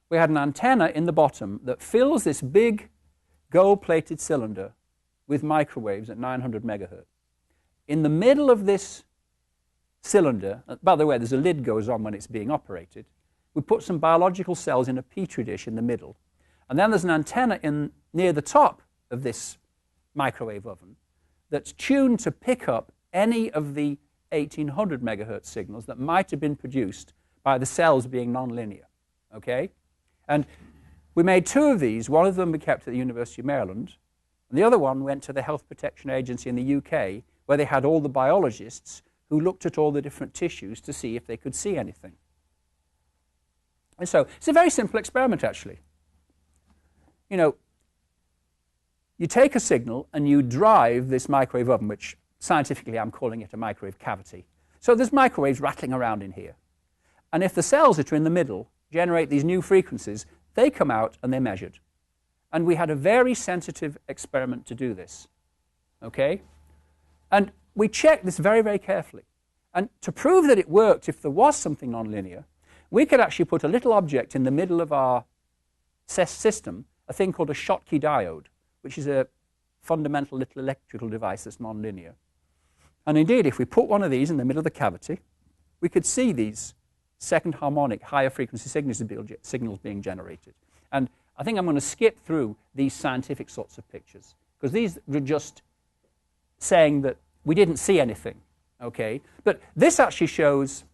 We had an antenna in the bottom that fills this big gold-plated cylinder with microwaves at 900 megahertz. In the middle of this cylinder, by the way, there's a lid goes on when it's being operated, we put some biological cells in a Petri dish in the middle. And then there's an antenna near the top of this microwave oven that's tuned to pick up any of the 1800 megahertz signals that might have been produced by the cells being nonlinear. Okay? And we made two of these. One of them we kept at the University of Maryland, and the other one went to the Health Protection Agency in the UK, where they had all the biologists who looked at all the different tissues to see if they could see anything. And so it's a very simple experiment, actually. You take a signal and you drive this microwave oven, which scientifically I'm calling it a microwave cavity. So there's microwaves rattling around in here. And if the cells that are in the middle generate these new frequencies, they come out and they're measured. And we had a very sensitive experiment to do this. Okay? And we checked this very, very carefully. And to prove that it worked, if there was something nonlinear, we could actually put a little object in the middle of our system, a thing called a Schottky diode, which is a fundamental little electrical device that's nonlinear. And indeed, if we put one of these in the middle of the cavity, we could see these second harmonic, higher frequency signals being generated. And I think I'm going to skip through these scientific sorts of pictures, because these were just saying that we didn't see anything. Okay? But this actually shows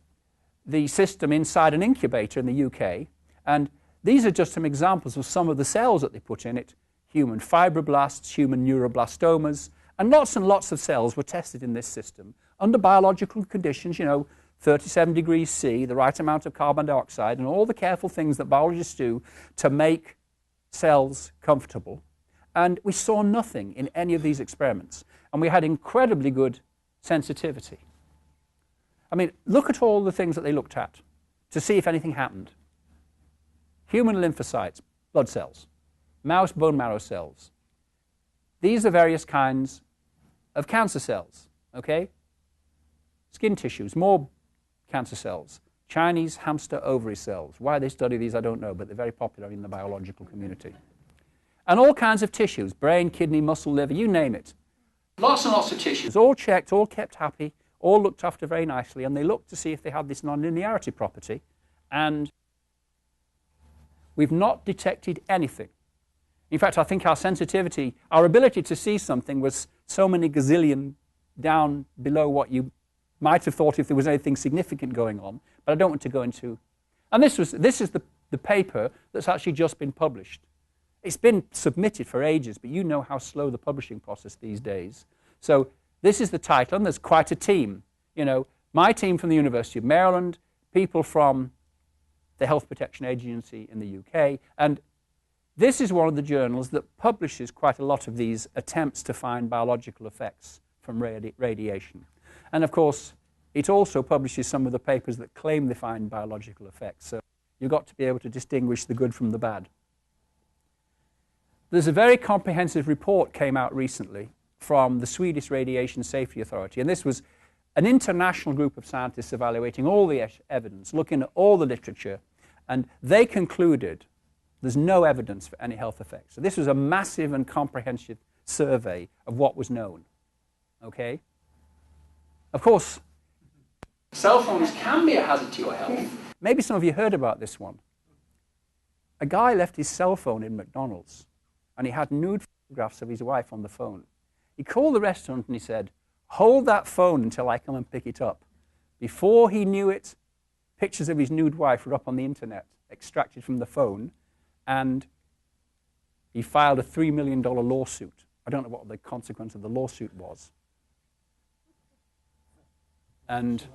the system inside an incubator in the UK, and these are just some examples of some of the cells that they put in it. Human fibroblasts, human neuroblastomas, and lots of cells were tested in this system under biological conditions, 37 degrees C, the right amount of carbon dioxide, and all the careful things that biologists do to make cells comfortable. And we saw nothing in any of these experiments. And we had incredibly good sensitivity. I mean, look at all the things that they looked at to see if anything happened. Human lymphocytes, blood cells. Mouse bone marrow cells. These are various kinds of cancer cells, okay? Skin tissues, more cancer cells. Chinese hamster ovary cells. Why they study these, I don't know, but they're very popular in the biological community. And all kinds of tissues, brain, kidney, muscle, liver, you name it. Lots and lots of tissues, all checked, all kept happy, all looked after very nicely, and they looked to see if they had this nonlinearity property, and we've not detected anything. In fact, I think our sensitivity, our ability to see something was so many gazillion down below what you might have thought if there was anything significant going on, but I don't want to go into. And this is the paper that's actually just been published. It's been submitted for ages, but you know how slow the publishing process these days. So this is the title, and there's quite a team. You know, my team from the University of Maryland, people from the Health Protection Agency in the UK, and this is one of the journals that publishes quite a lot of these attempts to find biological effects from radiation. And of course, it also publishes some of the papers that claim they find biological effects. So you've got to be able to distinguish the good from the bad. There's a very comprehensive report came out recently from the Swedish Radiation Safety Authority. And this was an international group of scientists evaluating all the evidence, looking at all the literature. And they concluded there's no evidence for any health effects. So this was a massive and comprehensive survey of what was known. Okay? Of course, cell phones can be a hazard to your health. Maybe some of you heard about this one. A guy left his cell phone in McDonald's, and he had nude photographs of his wife on the phone. He called the restaurant and he said, "Hold that phone until I come and pick it up." Before he knew it, pictures of his nude wife were up on the internet, extracted from the phone, and he filed a $3 million lawsuit. I don't know what the consequence of the lawsuit was. And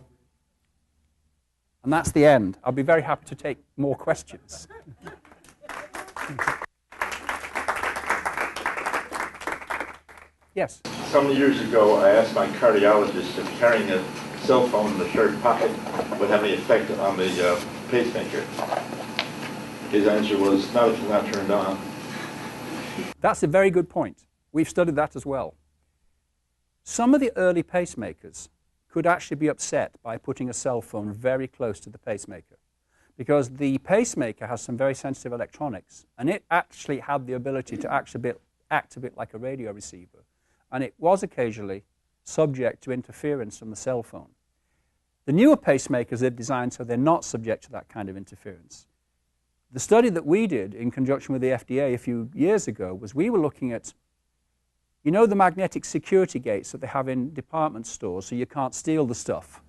that's the end. I'll be very happy to take more questions. Yes? Some years ago, I asked my cardiologist if carrying a cell phone in the shirt pocket would have any effect on the pacemaker. His answer was, not if it's not turned on. That's a very good point. We've studied that as well. Some of the early pacemakers could actually be upset by putting a cell phone very close to the pacemaker, because the pacemaker has some very sensitive electronics, and it actually had the ability to actually act a bit like a radio receiver, and it was occasionally subject to interference from the cell phone. The newer pacemakers are designed so they're not subject to that kind of interference. The study that we did in conjunction with the FDA a few years ago was we were looking at, you know, the magnetic security gates that they have in department stores so you can't steal the stuff.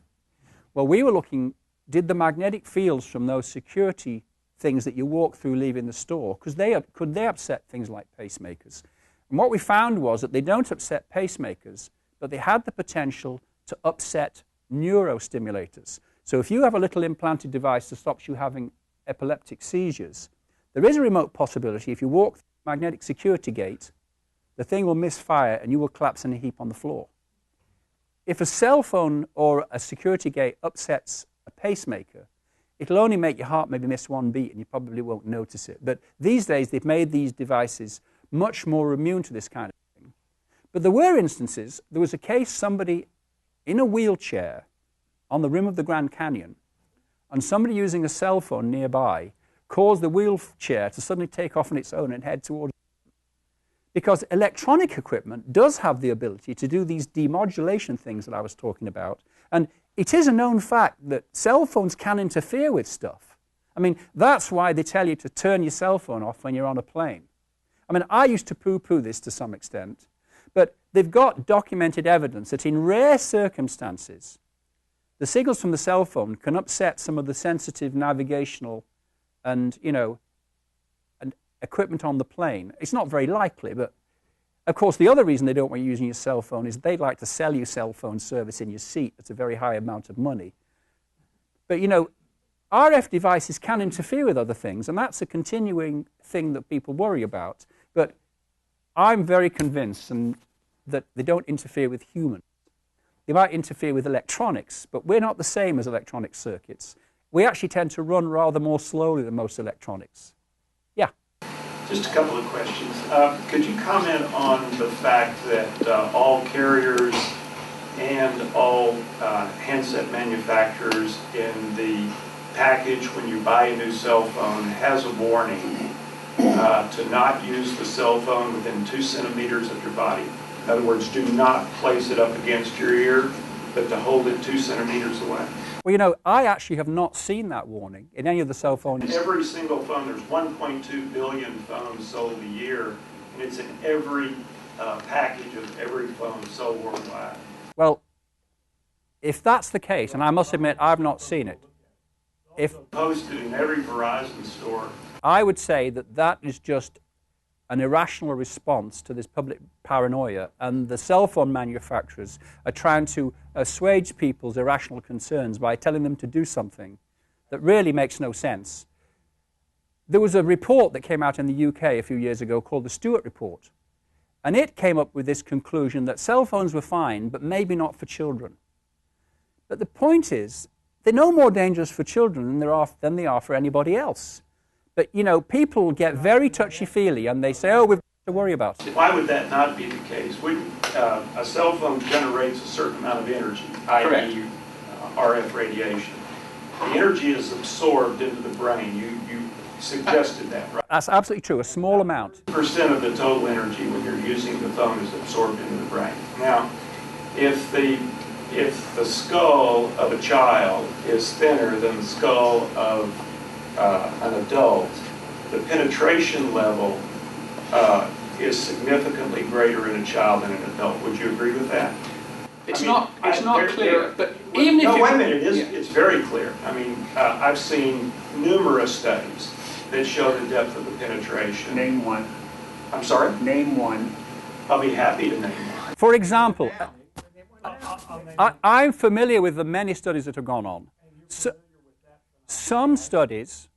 Well, we were looking, did the magnetic fields from those security things that you walk through leaving the store, could they upset things like pacemakers? And what we found was that they don't upset pacemakers, but they had the potential to upset neurostimulators. So if you have a little implanted device that stops you having epileptic seizures, there is a remote possibility if you walk through the magnetic security gate, the thing will misfire and you will collapse in a heap on the floor. If a cell phone or a security gate upsets a pacemaker, it'll only make your heart maybe miss one beat and you probably won't notice it. But these days they've made these devices much more immune to this kind of thing. But there were instances, there was a case somebody in a wheelchair on the rim of the Grand Canyon, and somebody using a cell phone nearby caused the wheelchair to suddenly take off on its own and head towards. Because electronic equipment does have the ability to do these demodulation things that I was talking about. And it is a known fact that cell phones can interfere with stuff. I mean, that's why they tell you to turn your cell phone off when you're on a plane. I mean, I used to poo-poo this to some extent, but they've got documented evidence that in rare circumstances, the signals from the cell phone can upset some of the sensitive navigational and, you know, and equipment on the plane. It's not very likely, but of course the other reason they don't want you using your cell phone is they'd like to sell you cell phone service in your seat at a very high amount of money. But, you know, RF devices can interfere with other things, and that's a continuing thing that people worry about. But I'm very convinced that they don't interfere with humans. They might interfere with electronics, but we're not the same as electronic circuits. We actually tend to run rather more slowly than most electronics. Yeah? Just a couple of questions. Could you comment on the fact that all carriers and all handset manufacturers in the package when you buy a new cell phone has a warning to not use the cell phone within 2 centimeters of your body? In other words, do not place it up against your ear, but to hold it 2 centimeters away. Well, you know, I actually have not seen that warning in any of the cell phones. In every single phone, there's 1.2 billion phones sold a year, and it's in every package of every phone sold worldwide. Well, if that's the case, and I must admit I've not seen it, if Posted in every Verizon store. I would say that that is just an irrational response to this public paranoia, and the cell phone manufacturers are trying to assuage people's irrational concerns by telling them to do something that really makes no sense. There was a report that came out in the UK a few years ago called the Stewart Report, and it came up with this conclusion that cell phones were fine, but maybe not for children. But the point is, they're no more dangerous for children than they are for anybody else. But, you know, people get very touchy-feely and they say, oh, we've got to worry about it. Why would that not be the case? A cell phone generates a certain amount of energy, i.e. RF radiation. The energy is absorbed into the brain. You suggested that, right? That's absolutely true, a small amount. Percent of the total energy when you're using the phone is absorbed into the brain. Now, if the skull of a child is thinner than the skull of an adult, the penetration level is significantly greater in a child than an adult. Would you agree with that? It's not clear, but even if no, you... wait a minute, it's very clear. I mean, I've seen numerous studies that show the depth of the penetration. Name one. I'm sorry? Name one. I'll be happy to name one. For example, I'm familiar with the many studies that have gone on. Some studies,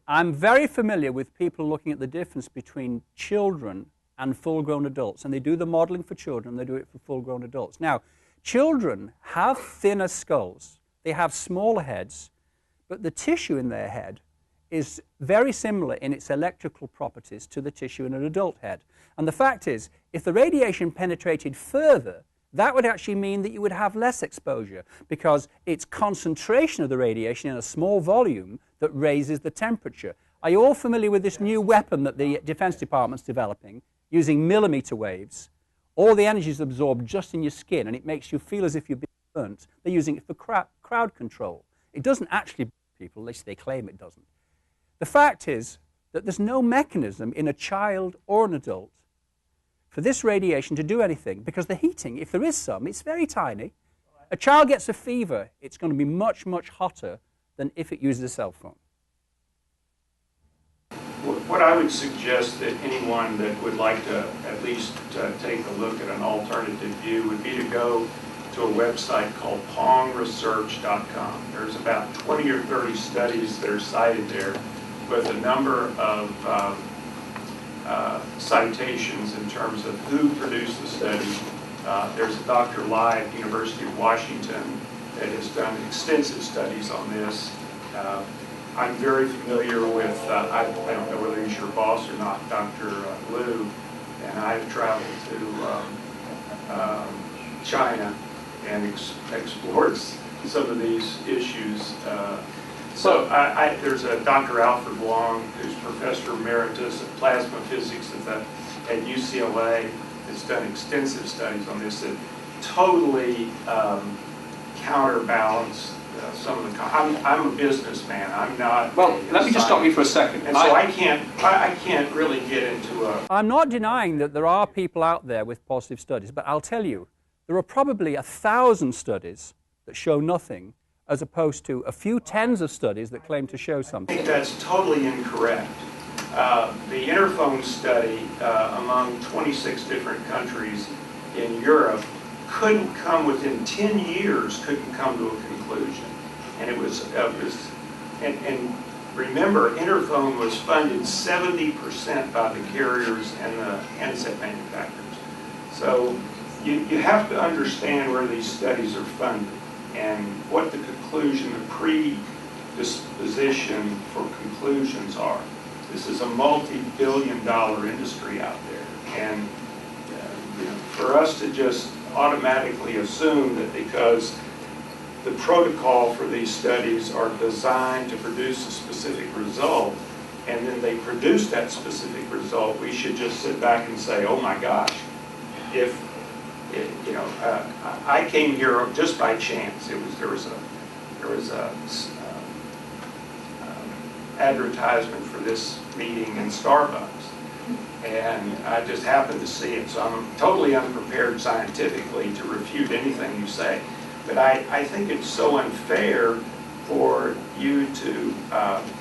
I'm very familiar with people looking at the difference between children and full-grown adults, and they do the modeling for children, they do it for full-grown adults. Now, children have thinner skulls, they have smaller heads, but the tissue in their head is very similar in its electrical properties to the tissue in an adult head. And the fact is, if the radiation penetrated further, that would actually mean that you would have less exposure, because it's concentration of the radiation in a small volume that raises the temperature. Are you all familiar with this new weapon that the Defense Department's developing, using millimeter waves? All the energy is absorbed just in your skin, and it makes you feel as if you've been burnt. They're using it for crowd control. It doesn't actually burn people, at least they claim it doesn't. The fact is that there's no mechanism in a child or an adult for this radiation to do anything, because the heating, if there is some, it's very tiny. A child gets a fever, it's going to be much, much hotter than if it uses a cell phone. What I would suggest that anyone that would like to at least take a look at an alternative view would be to go to a website called pongresearch.com. There's about 20 or 30 studies that are cited there with a number of citations in terms of who produced the study. There's a Dr. Lai at the University of Washington that has done extensive studies on this. I'm very familiar with, I don't know whether he's your boss or not, Dr. Liu, and I've traveled to China and explored some of these issues. There's a Dr. Alfred Wong, who's Professor Emeritus of Plasma Physics at UCLA, that's done extensive studies on this that totally counterbalance some of the. I'm a businessman. I'm not. Well, let me just stop you for a second. And so I can't really get into a. I'm not denying that there are people out there with positive studies, but I'll tell you, there are probably 1,000 studies that show nothing, as opposed to a few tens of studies that claim to show something. I think that's totally incorrect. The Interphone study among 26 different countries in Europe couldn't come within 10 years, couldn't come to a conclusion. And it was and remember, Interphone was funded 70% by the carriers and the handset manufacturers. So you have to understand where these studies are funded and what the conclusion, the predisposition for conclusions are. This is a multi-billion-dollar industry out there, and for us to just automatically assume that because the protocol for these studies are designed to produce a specific result, and then they produce that specific result, we should just sit back and say, oh my gosh, I came here just by chance. There was a advertisement for this meeting in Starbucks, and I just happened to see it, so I'm totally unprepared scientifically to refute anything you say. But I think it's so unfair for you to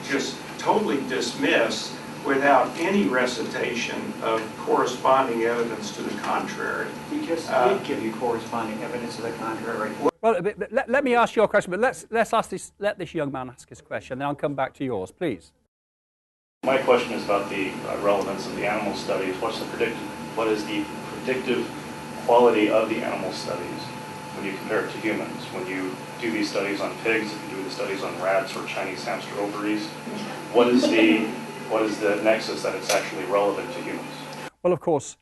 just totally dismiss without any recitation of corresponding evidence to the contrary. We just did give you corresponding evidence to the contrary. Well, let me ask your question, but let this young man ask his question, then I'll come back to yours, please. My question is about the relevance of the animal studies. What is the predictive quality of the animal studies when you compare it to humans? When you do these studies on pigs, if you do the studies on rats or Chinese hamster ovaries, what is the nexus that it's actually relevant to humans? Well, of course,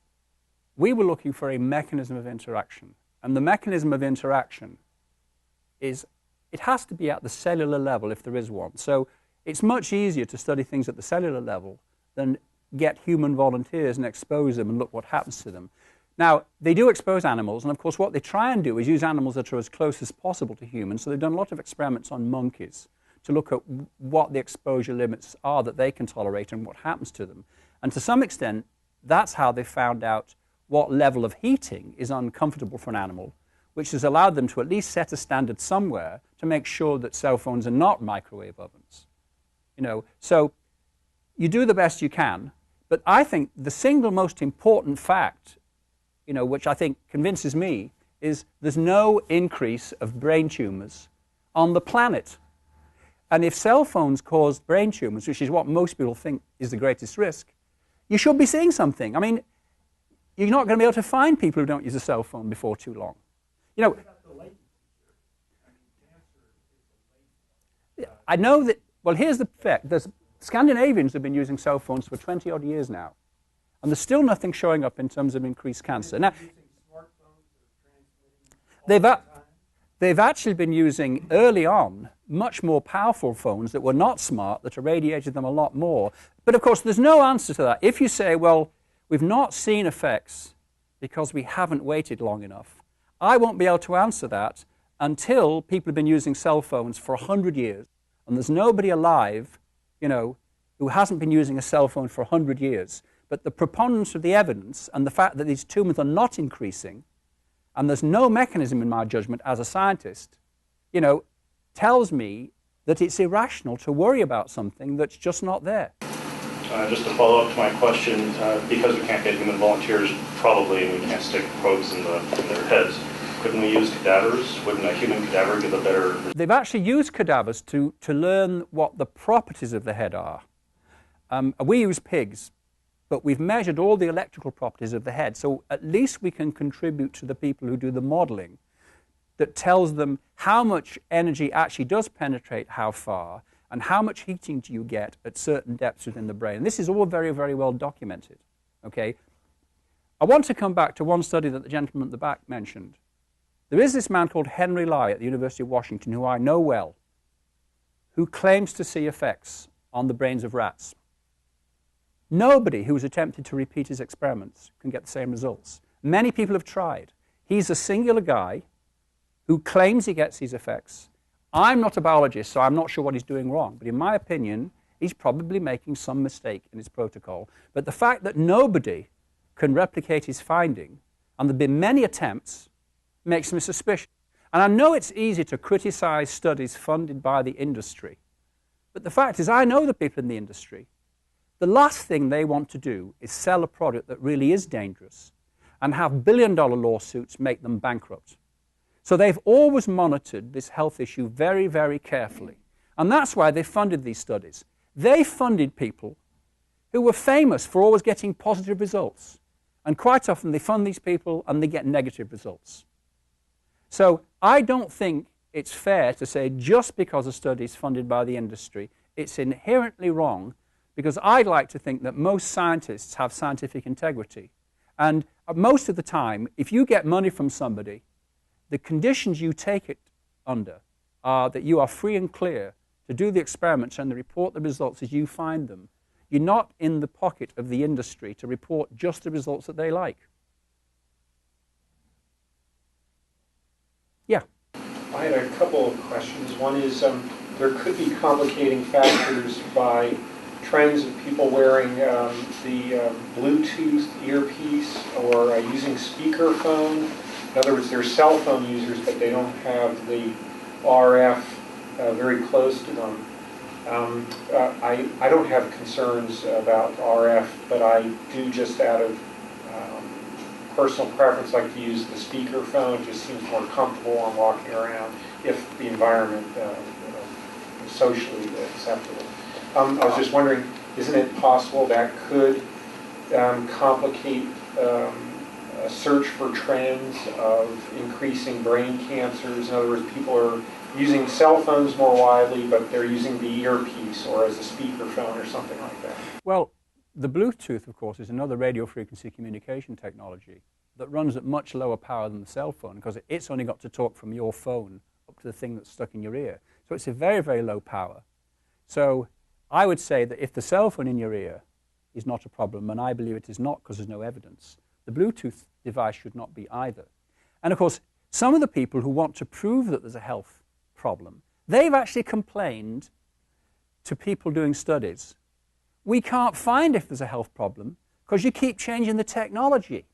we were looking for a mechanism of interaction. And the mechanism of interaction is, it has to be at the cellular level if there is one. So it's much easier to study things at the cellular level than get human volunteers and expose them and look what happens to them. Now, they do expose animals, and of course what they try and do is use animals that are as close as possible to humans. So they've done a lot of experiments on monkeys to look at what the exposure limits are that they can tolerate and what happens to them. And to some extent, that's how they found out what level of heating is uncomfortable for an animal, which has allowed them to at least set a standard somewhere to make sure that cell phones are not microwave ovens. So you do the best you can, but I think the single most important fact, which I think convinces me, is there's no increase of brain tumors on the planet. And if cell phones caused brain tumors, which is what most people think is the greatest risk, you should be seeing something. I mean, you're not going to be able to find people who don't use a cell phone before too long. I know that, well, here's the fact. Scandinavians have been using cell phones for 20-odd years now, and there's still nothing showing up in terms of increased cancer. Now, they've actually been using, early on, much more powerful phones that were not smart, that irradiated them a lot more. But of course, there's no answer to that. If you say, well, we've not seen effects because we haven't waited long enough, I won't be able to answer that until people have been using cell phones for 100 years. And there's nobody alive, who hasn't been using a cell phone for 100 years. But the preponderance of the evidence and the fact that these tumors are not increasing, and there's no mechanism in my judgment as a scientist, tells me that it's irrational to worry about something that's just not there. Just to follow up to my question, because we can't get human volunteers, probably, and we can't stick probes in their heads, couldn't we use cadavers? Wouldn't a human cadaver give a better... They've actually used cadavers to learn what the properties of the head are. We use pigs, but we've measured all the electrical properties of the head, so at least we can contribute to the people who do the modeling that tells them how much energy actually does penetrate how far, and how much heating do you get at certain depths within the brain. And this is all very, very well documented. Okay? I want to come back to one study that the gentleman at the back mentioned. There is this man called Henry Lai at the University of Washington, who I know well, who claims to see effects on the brains of rats. Nobody who's attempted to repeat his experiments can get the same results. Many people have tried. He's a singular guy who claims he gets these effects. I'm not a biologist, so I'm not sure what he's doing wrong. But in my opinion, he's probably making some mistake in his protocol. But the fact that nobody can replicate his finding, and there have been many attempts, makes me suspicious. And I know it's easy to criticize studies funded by the industry. But the fact is, I know the people in the industry. The last thing they want to do is sell a product that really is dangerous and have billion-dollar lawsuits make them bankrupt. So they've always monitored this health issue very, very carefully. And that's why they funded these studies. they funded people who were famous for always getting positive results. And quite often they fund these people and they get negative results. So I don't think it's fair to say just because a study is funded by the industry, it's inherently wrong, because I'd like to think that most scientists have scientific integrity. And most of the time, if you get money from somebody, the conditions you take it under are that you are free and clear to do the experiments and to report the results as you find them. You're not in the pocket of the industry to report just the results that they like. Yeah? I had a couple of questions. One is there could be complicating factors by trends of people wearing the Bluetooth earpiece or using speakerphone. In other words, they're cell phone users, but they don't have the RF very close to them. I don't have concerns about RF, but I do, just out of personal preference, like to use the speakerphone. It just seems more comfortable when walking around if the environment is socially acceptable. I was just wondering, isn't it possible that could complicate a search for trends of increasing brain cancers? In other words, people are using cell phones more widely, but they're using the earpiece or as a speakerphone or something like that. Well, the Bluetooth, of course, is another radio frequency communication technology that runs at much lower power than the cell phone, because it's only got to talk from your phone up to the thing that's stuck in your ear. So it's a very, very low power. So I would say that if the cell phone in your ear is not a problem, and I believe it is not because there's no evidence, the Bluetooth device should not be either. And of course, some of the people who want to prove that there's a health problem, they've actually complained to people doing studies, we can't find if there's a health problem because you keep changing the technology.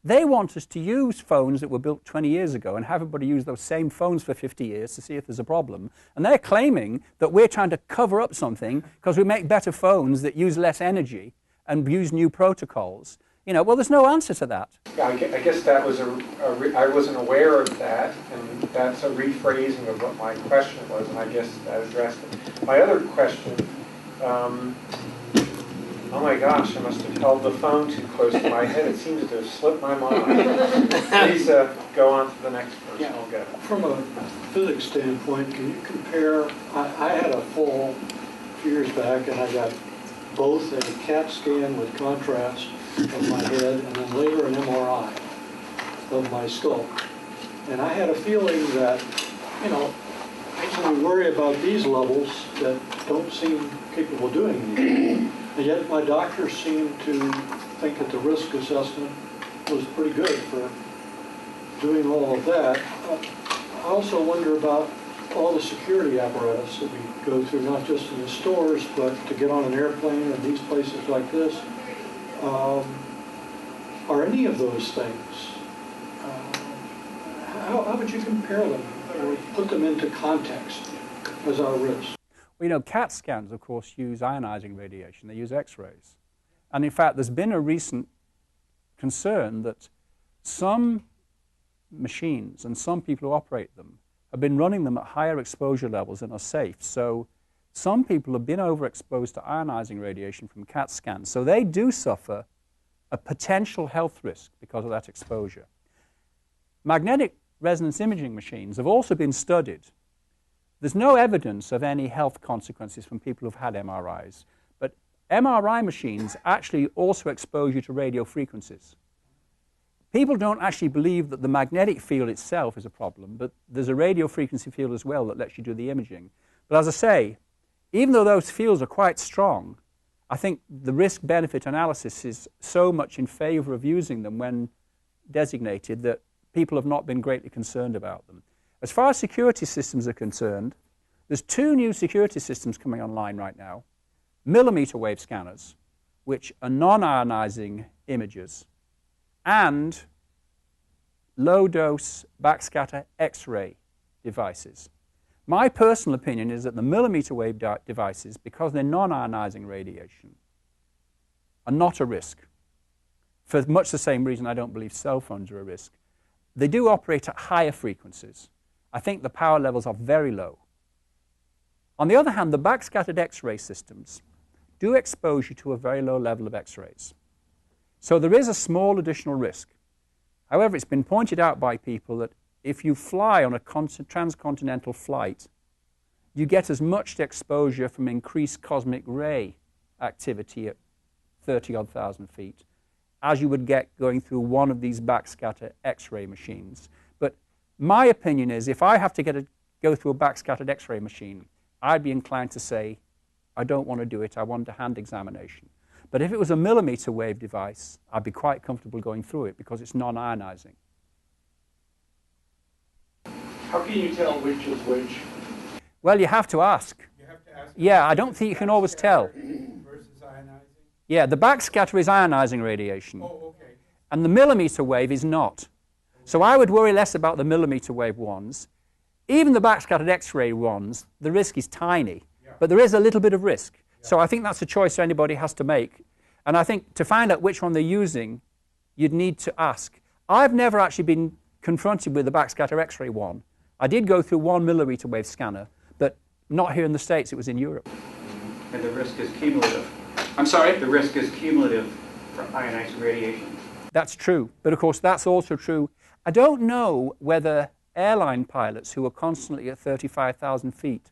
They want us to use phones that were built 20 years ago and have everybody use those same phones for 50 years to see if there's a problem. And they're claiming that we're trying to cover up something because we make better phones that use less energy and use new protocols. You know, well, there's no answer to that. Yeah, I guess that was I wasn't aware of that, and that's a rephrasing of what my question was, and I guess that addressed it. My other question, oh my gosh, I must have held the phone too close to my head. It seems to have slipped my mind. Please go on to the next person. Yeah. I'll get it. From a physics standpoint, can you compare, I had a fall a few years back, and I got both a CAT scan with contrast of my head, and then later an MRI of my skull. And I had a feeling that, you know, when we worry about these levels that don't seem capable of doing anything, and yet my doctor seemed to think that the risk assessment was pretty good for doing all of that. I also wonder about all the security apparatus that we go through, not just in the stores, but to get on an airplane and these places like this. Are any of those things, how would you compare them or put them into context as our risk? Well, you know, CAT scans, of course, use ionizing radiation. They use X-rays. And in fact, there's been a recent concern that some machines and some people who operate them have been running them at higher exposure levels than are safe. So some people have been overexposed to ionizing radiation from CAT scans. So they do suffer a potential health risk because of that exposure. Magnetic resonance imaging machines have also been studied. There's no evidence of any health consequences from people who've had MRIs, but MRI machines actually also expose you to radio frequencies. People don't actually believe that the magnetic field itself is a problem, but there's a radio frequency field as well that lets you do the imaging. But as I say, even though those fields are quite strong, I think the risk-benefit analysis is so much in favor of using them when designated that people have not been greatly concerned about them. As far as security systems are concerned, there's 2 new security systems coming online right now. Millimeter wave scanners, which are non-ionizing images, and low-dose backscatter X-ray devices. My personal opinion is that the millimeter wave devices, because they're non-ionizing radiation, are not a risk. For much the same reason I don't believe cell phones are a risk. They do operate at higher frequencies. I think the power levels are very low. On the other hand, the backscattered X-ray systems do expose you to a very low level of X-rays. So there is a small additional risk. However, it's been pointed out by people that if you fly on a transcontinental flight, you get as much exposure from increased cosmic ray activity at 30-odd thousand feet as you would get going through one of these backscatter X-ray machines. But my opinion is if I have to go through a backscattered X-ray machine, I'd be inclined to say, I don't want to do it, I want a hand examination. But if it was a millimeter wave device, I'd be quite comfortable going through it because it's non-ionizing. How can you tell which is which? Well, you have to ask. You have to ask. Yeah, I don't think you can always tell. Versus ionizing? Yeah, the backscatter is ionizing radiation. Oh, okay. And the millimeter wave is not. So I would worry less about the millimeter wave ones. Even the backscattered X-ray ones, the risk is tiny. But there is a little bit of risk. So I think that's a choice anybody has to make. And I think to find out which one they're using, you'd need to ask. I've never actually been confronted with the backscatter X-ray one. I did go through 1 millimeter wave scanner, but not here in the States, it was in Europe. And the risk is cumulative. I'm sorry? The risk is cumulative for ionizing radiation. That's true. But of course, that's also true. I don't know whether airline pilots who are constantly at 35,000 feet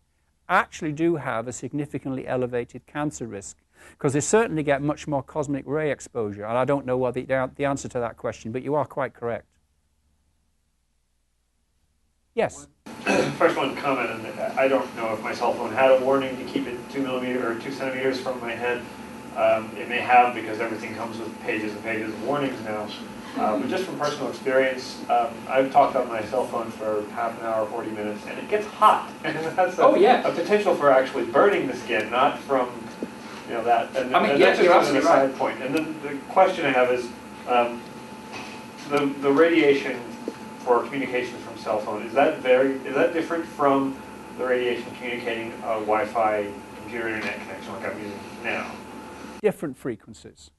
actually do have a significantly elevated cancer risk, because they certainly get much more cosmic ray exposure. And I don't know what the answer to that question, but you are quite correct. Yes? First one comment, and I don't know if my cell phone had a warning to keep it 2 centimeters from my head. It may have, because everything comes with pages and pages of warnings now. But just from personal experience, I've talked on my cell phone for half an hour, 40 minutes, and it gets hot. And that's a potential for actually burning the skin, not from that. And, I mean, and that's you're just absolutely a side point. And then the question I have is, the radiation for communication from cell phone, is that different from the radiation communicating a Wi-Fi computer internet connection like I'm using now? Different frequencies.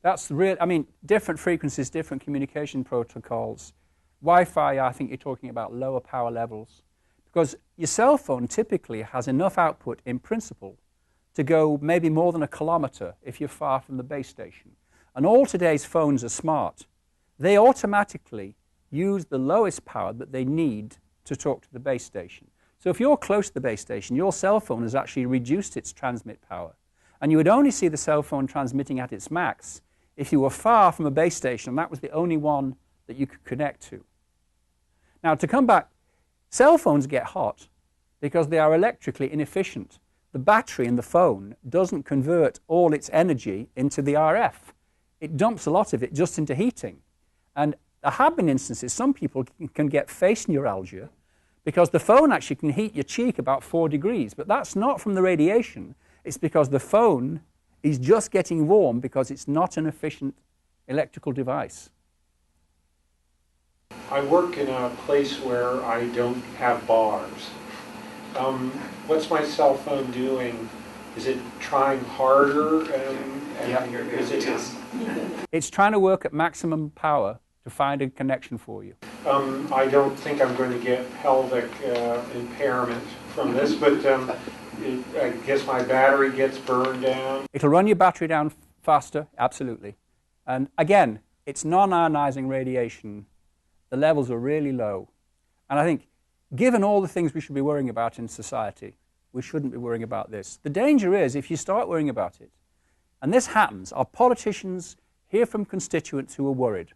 That's real. I mean, different frequencies, different communication protocols. Wi-Fi, I think you're talking about lower power levels, because your cell phone typically has enough output in principle to go maybe more than a kilometer if you're far from the base station. And all today's phones are smart. They automatically use the lowest power that they need to talk to the base station. So if you're close to the base station, your cell phone has actually reduced its transmit power. And you would only see the cell phone transmitting at its max if you were far from a base station, and that was the only one that you could connect to. Now, to come back, cell phones get hot because they are electrically inefficient. The battery in the phone doesn't convert all its energy into the RF. It dumps a lot of it just into heating. And there have been instances, some people can get face neuralgia because the phone actually can heat your cheek about 4 degrees, but that's not from the radiation. It's because the phone is just getting warm because it's not an efficient electrical device. I work in a place where I don't have bars. What's my cell phone doing? Is it trying harder? It's trying to work at maximum power to find a connection for you. I don't think I'm going to get pelvic impairment from this, but I guess my battery gets burned down. It'll run your battery down faster, absolutely. And again, it's non-ionizing radiation. The levels are really low. And I think, given all the things we should be worrying about in society, we shouldn't be worrying about this. The danger is, if you start worrying about it, and this happens, our politicians hear from constituents who are worried.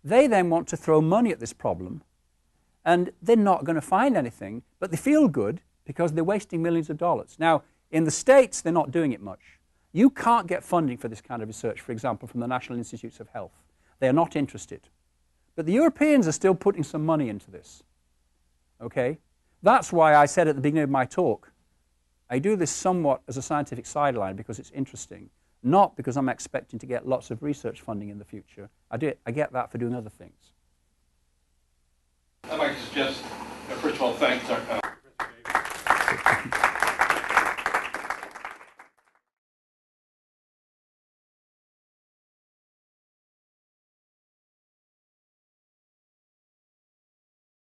They then want to throw money at this problem, and they're not going to find anything, but they feel good because they're wasting millions of dollars. Now, in the States, they're not doing it much. You can't get funding for this kind of research, for example, from the National Institutes of Health. They are not interested. But the Europeans are still putting some money into this. Okay? That's why I said at the beginning of my talk, I do this somewhat as a scientific sideline because it's interesting, not because I'm expecting to get lots of research funding in the future. I get that for doing other things. I'd like to suggest, first of all, thank